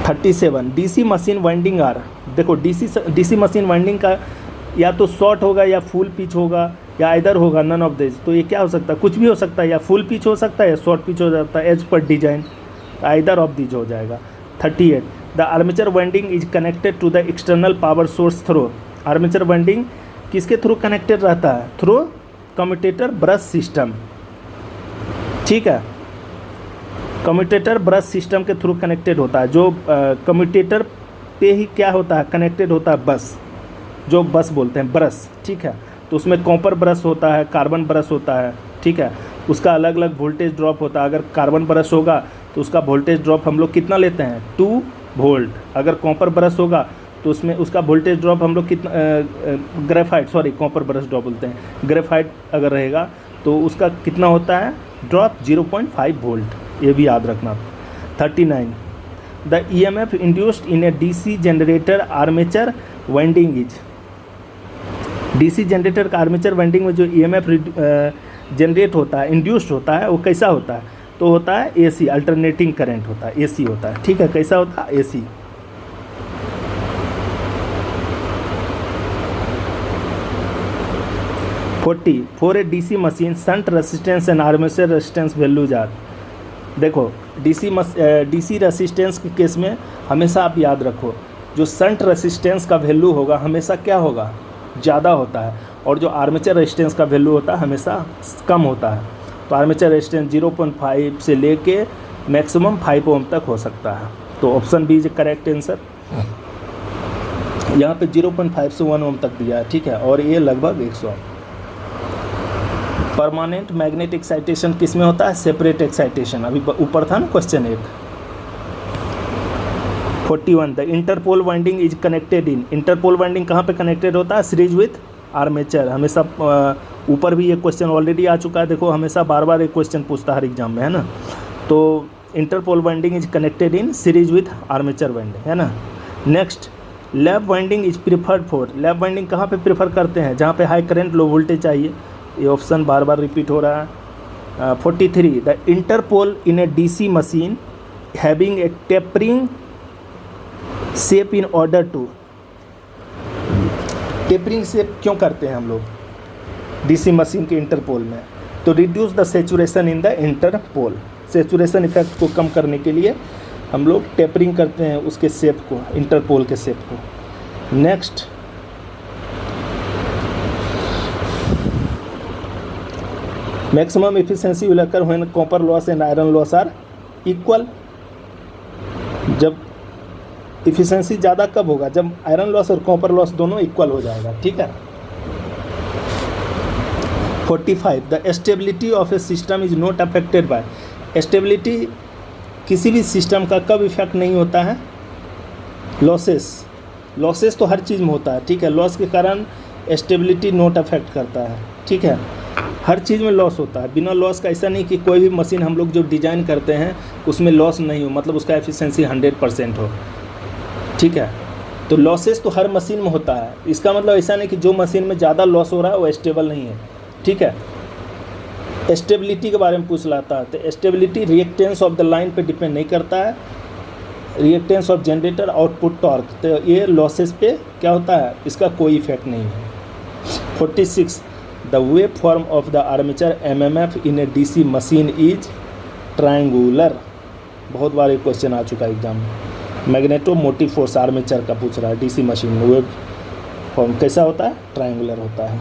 [SPEAKER 1] 37 डीसी मशीन वाइंडिंग आर। देखो डीसी मशीन वाइंडिंग का या तो शॉर्ट होगा या फुल पिच होगा या आइदर होगा, नन ऑफ दिस। तो ये क्या हो सकता है, कुछ भी हो सकता है, या फुल पिच हो सकता है या शॉर्ट पिच हो सकता है, as per design, either of this हो जाएगा। 38 the armature winding is connected to the external power source through. Armature winding किसके थ्रू कनेक्टेड रहता है, थ्रू कम्यूटेटर ब्रश सिस्टम, ठीक है। कम्यूटेटर ब्रश सिस्टम के थ्रू कनेक्टेड होता है, जो कम्यूटेटर पे ही क्या होता है, कनेक्टेड होता है बस, जो बस बोलते हैं ब्रश, ठीक है। तो उसमें कॉपर ब्रश होता है, कार्बन ब्रश होता है, ठीक है। उसका अलग अलग वोल्टेज ड्रॉप होता है। अगर कार्बन ब्रश होगा तो उसका वोल्टेज ड्रॉप हम लोग कितना लेते हैं, 2 वोल्ट। अगर कॉपर ब्रश होगा तो उसमें उसका वोल्टेज ड्रॉप हम लोग कितना, कॉपर ब्रश ड्रॉप बोलते हैं, ग्रेफाइट अगर रहेगा तो उसका कितना होता है ड्रॉप, 0.5 वोल्ट। ये भी याद रखना। 39 the EMF induced in a DC generator armature winding is. DC generator का आर्मेचर वाइंडिंग में जो EMF जनरेट होता है, इंड्यूस्ड होता है, वो कैसा होता है, तो होता है AC, अल्टरनेटिंग करंट होता है, AC होता है, ठीक है। कैसा होता है, AC। 40 for a DC machine shunt resistance and armature resistance values are. देखो DC रेसिस्टेंस के केस में हमेशा आप याद रखो, जो शंट रेसिस्टेंस का वैल्यू होगा हमेशा क्या होगा, ज़्यादा होता है, और जो आर्मेचर रेजिस्टेंस का वैल्यू होता है हमेशा कम होता है। तो आर्मेचर रेजिस्टेंस 0.5 से लेके मैक्सिमम 5 ओम तक हो सकता है। तो option B is correct answer. यहाँ पे 0.5 से 1 ओम तक दिया है, ठीक है, और ये लगभग 100। परमानेंट मैग्नेट एक्साइटेशन किस में होता है, सेपरेट एक्साइटेशन, अभी ऊपर था ना question 1। 41 the interpole winding is connected in. Interpole winding कहाँ पे कनेक्टेड होता है, सीरीज विथ आर्मेचर। हमेशा ऊपर भी ये क्वेश्चन ऑलरेडी आ चुका है, देखो हमेशा बार बार एक क्वेश्चन पूछता है हर एग्जाम में, है ना। तो interpole winding is connected in series with armature winding, है ना। Next lap winding is preferred for. Lap winding कहाँ पे प्रीफर करते हैं, जहाँ पे हाई करंट लो वोल्टेज चाहिए। ये ऑप्शन बार बार रिपीट हो रहा है। 43 the interpole in a DC machine having a tapering shape in order to. Tapering shape क्यों करते हैं हम लोग DC मशीन के इंटरपोल में, तो reduce the saturation in the Interpol. Saturation effect को कम करने के लिए हम लोग टेपरिंग करते हैं उसके शेप को, इंटरपोल के शेप को। Next maximum efficiency will occur when copper loss and iron loss are equal. जब इफिशिएंसी ज़्यादा कब होगा, जब आयरन लॉस और कॉपर लॉस दोनों इक्वल हो जाएगा, ठीक है। 45 the stability of a system is not affected by. Stability किसी भी सिस्टम का कब इफेक्ट नहीं होता है, लॉसेस लॉसेस तो हर चीज़ में होता है, ठीक है। लॉस के कारण स्टेबिलिटी नोट अफेक्ट करता है, ठीक है। हर चीज़ में लॉस होता है, बिना लॉस का ऐसा नहीं कि कोई भी मशीन हम लोग जो डिज़ाइन करते हैं उसमें लॉस नहीं हो, मतलब उसका एफिशिएंसी 100% हो, ठीक है। तो लॉसेस तो हर मशीन में होता है, इसका मतलब ऐसा नहीं कि जो मशीन में ज़्यादा लॉस हो रहा है वो स्टेबल नहीं है, ठीक है। स्टेबिलिटी के बारे में पूछ लाता है, तो stability reactance of the line पे डिपेंड नहीं करता है, reactance of generator output torque, तो ये लॉसेस पे क्या होता है, इसका कोई इफेक्ट नहीं है। 46 the wave form of the armature MMF in a DC machine is triangular. बहुत बार ये क्वेश्चन आ चुका है एग्जाम में। मैग्नेटो मोटिव फोर्स आर्मेचर का पूछ रहा है, डीसी मशीन में वेव फॉर्म कैसा होता है, ट्रायंगुलर होता है।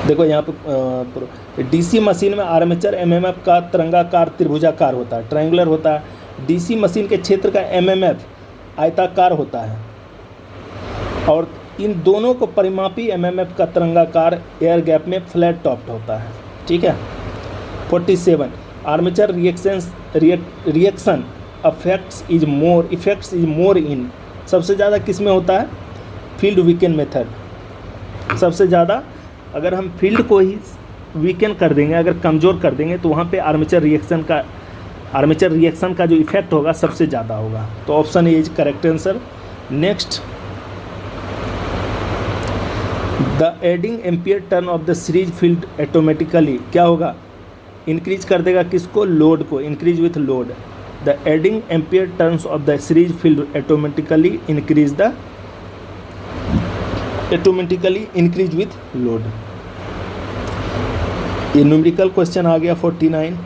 [SPEAKER 1] देखो यहाँ पे डीसी मशीन में आर्मेचर एमएमएफ का तरंगाकार त्रिभुजाकार होता है, ट्रायंगुलर होता है। डीसी मशीन के क्षेत्र का एमएमएफ आयताकार होता है, और इन दोनों को परिमापी एमएमएफ का तरंगाकार एयर गैप में फ्लैट टॉप्ड होता है, ठीक है। 47 armature reaction effects is more in, सबसे ज़्यादा किस में होता है, फील्ड वीकेंड मेथड। सबसे ज़्यादा अगर हम फील्ड को ही वीकेंड कर देंगे, अगर कमज़ोर कर देंगे, तो वहाँ पे आर्मेचर रिएक्शन का जो इफेक्ट होगा सबसे ज़्यादा होगा। तो option A is correct answer. Next, the aiding ampere turn of the series field automatically क्या होगा, इंक्रीज कर देगा किसको, लोड को, increase with load. The aiding ampere turns of the series field automatically increase with load. ये न्यूमेरिकल क्वेश्चन आ गया 49।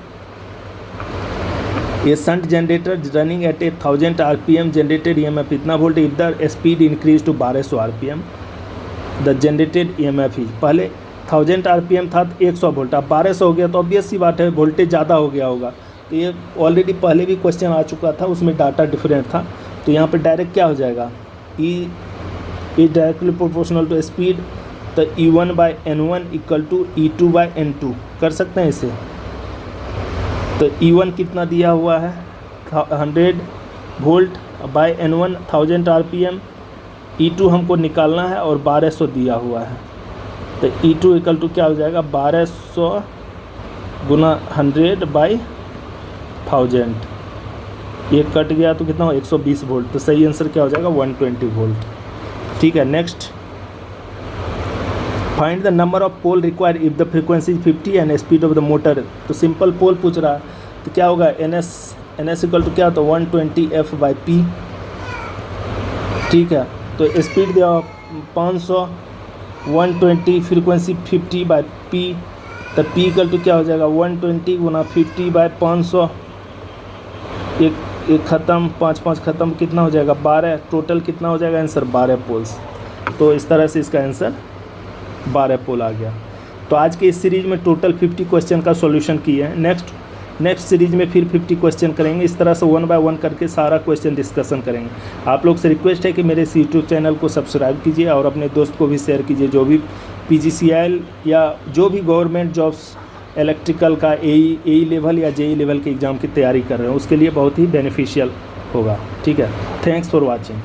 [SPEAKER 1] A shunt generator running at 1000 RPM generated EMF इतना volt, if the speed increase to 1200 RPM the generated EMF is, पहले 1000 RPM था तो 100 वोल्ट, अब 1200 हो गया, तो ऑब्वियस सी बात है वोल्टेज ज़्यादा हो गया होगा। तो ये ऑलरेडी पहले भी क्वेश्चन आ चुका था, उसमें डाटा डिफरेंट था, तो यहाँ पे डायरेक्ट क्या हो जाएगा, E directly proportional to speed, तो E1/N1 इक्वल टू E2/N2 कर सकते हैं इसे। तो E1 कितना दिया हुआ है, 100 volt by N1 1000 RPM, E2 हमको निकालना है और 1200 दिया हुआ है, तो E2 इक्वल टू क्या हो जाएगा, 1200 गुना 100/1000, ये कट गया तो कितना हो, 120 वोल्ट। तो सही आंसर क्या हो जाएगा, 120 वोल्ट, ठीक है। Next, find the number of pole required if the frequency 50 and speed of the motor. तो सिंपल पोल पूछ रहा है, तो क्या होगा, NS इक्वल टू क्या, तो 120 F/P, ठीक है। तो स्पीड दिया 500, 120, फ्रीक्वेंसी 50/P, तो P इक्वल टू क्या हो जाएगा, 120 गुना 50/500, एक ख़त्म, 5 ख़त्म, कितना हो जाएगा, 12, टोटल कितना हो जाएगा आंसर, 12 पोल्स। तो इस तरह से इसका आंसर 12 पोल आ गया। तो आज के इस सीरीज़ में टोटल 50 क्वेश्चन का सॉल्यूशन किए हैं। नेक्स्ट सीरीज़ में फिर 50 क्वेश्चन करेंगे, इस तरह से 1 बाय 1 करके सारा क्वेश्चन डिस्कशन करेंगे। आप लोग से रिक्वेस्ट है कि मेरे इस यूट्यूब चैनल को सब्सक्राइब कीजिए और अपने दोस्त को भी शेयर कीजिए, जो भी PGCIL या जो भी गवर्नमेंट जॉब्स इलेक्ट्रिकल का AE लेवल या JEE लेवल के एग्ज़ाम की तैयारी कर रहे हैं, उसके लिए बहुत ही बेनिफिशियल होगा, ठीक है। Thanks for watching.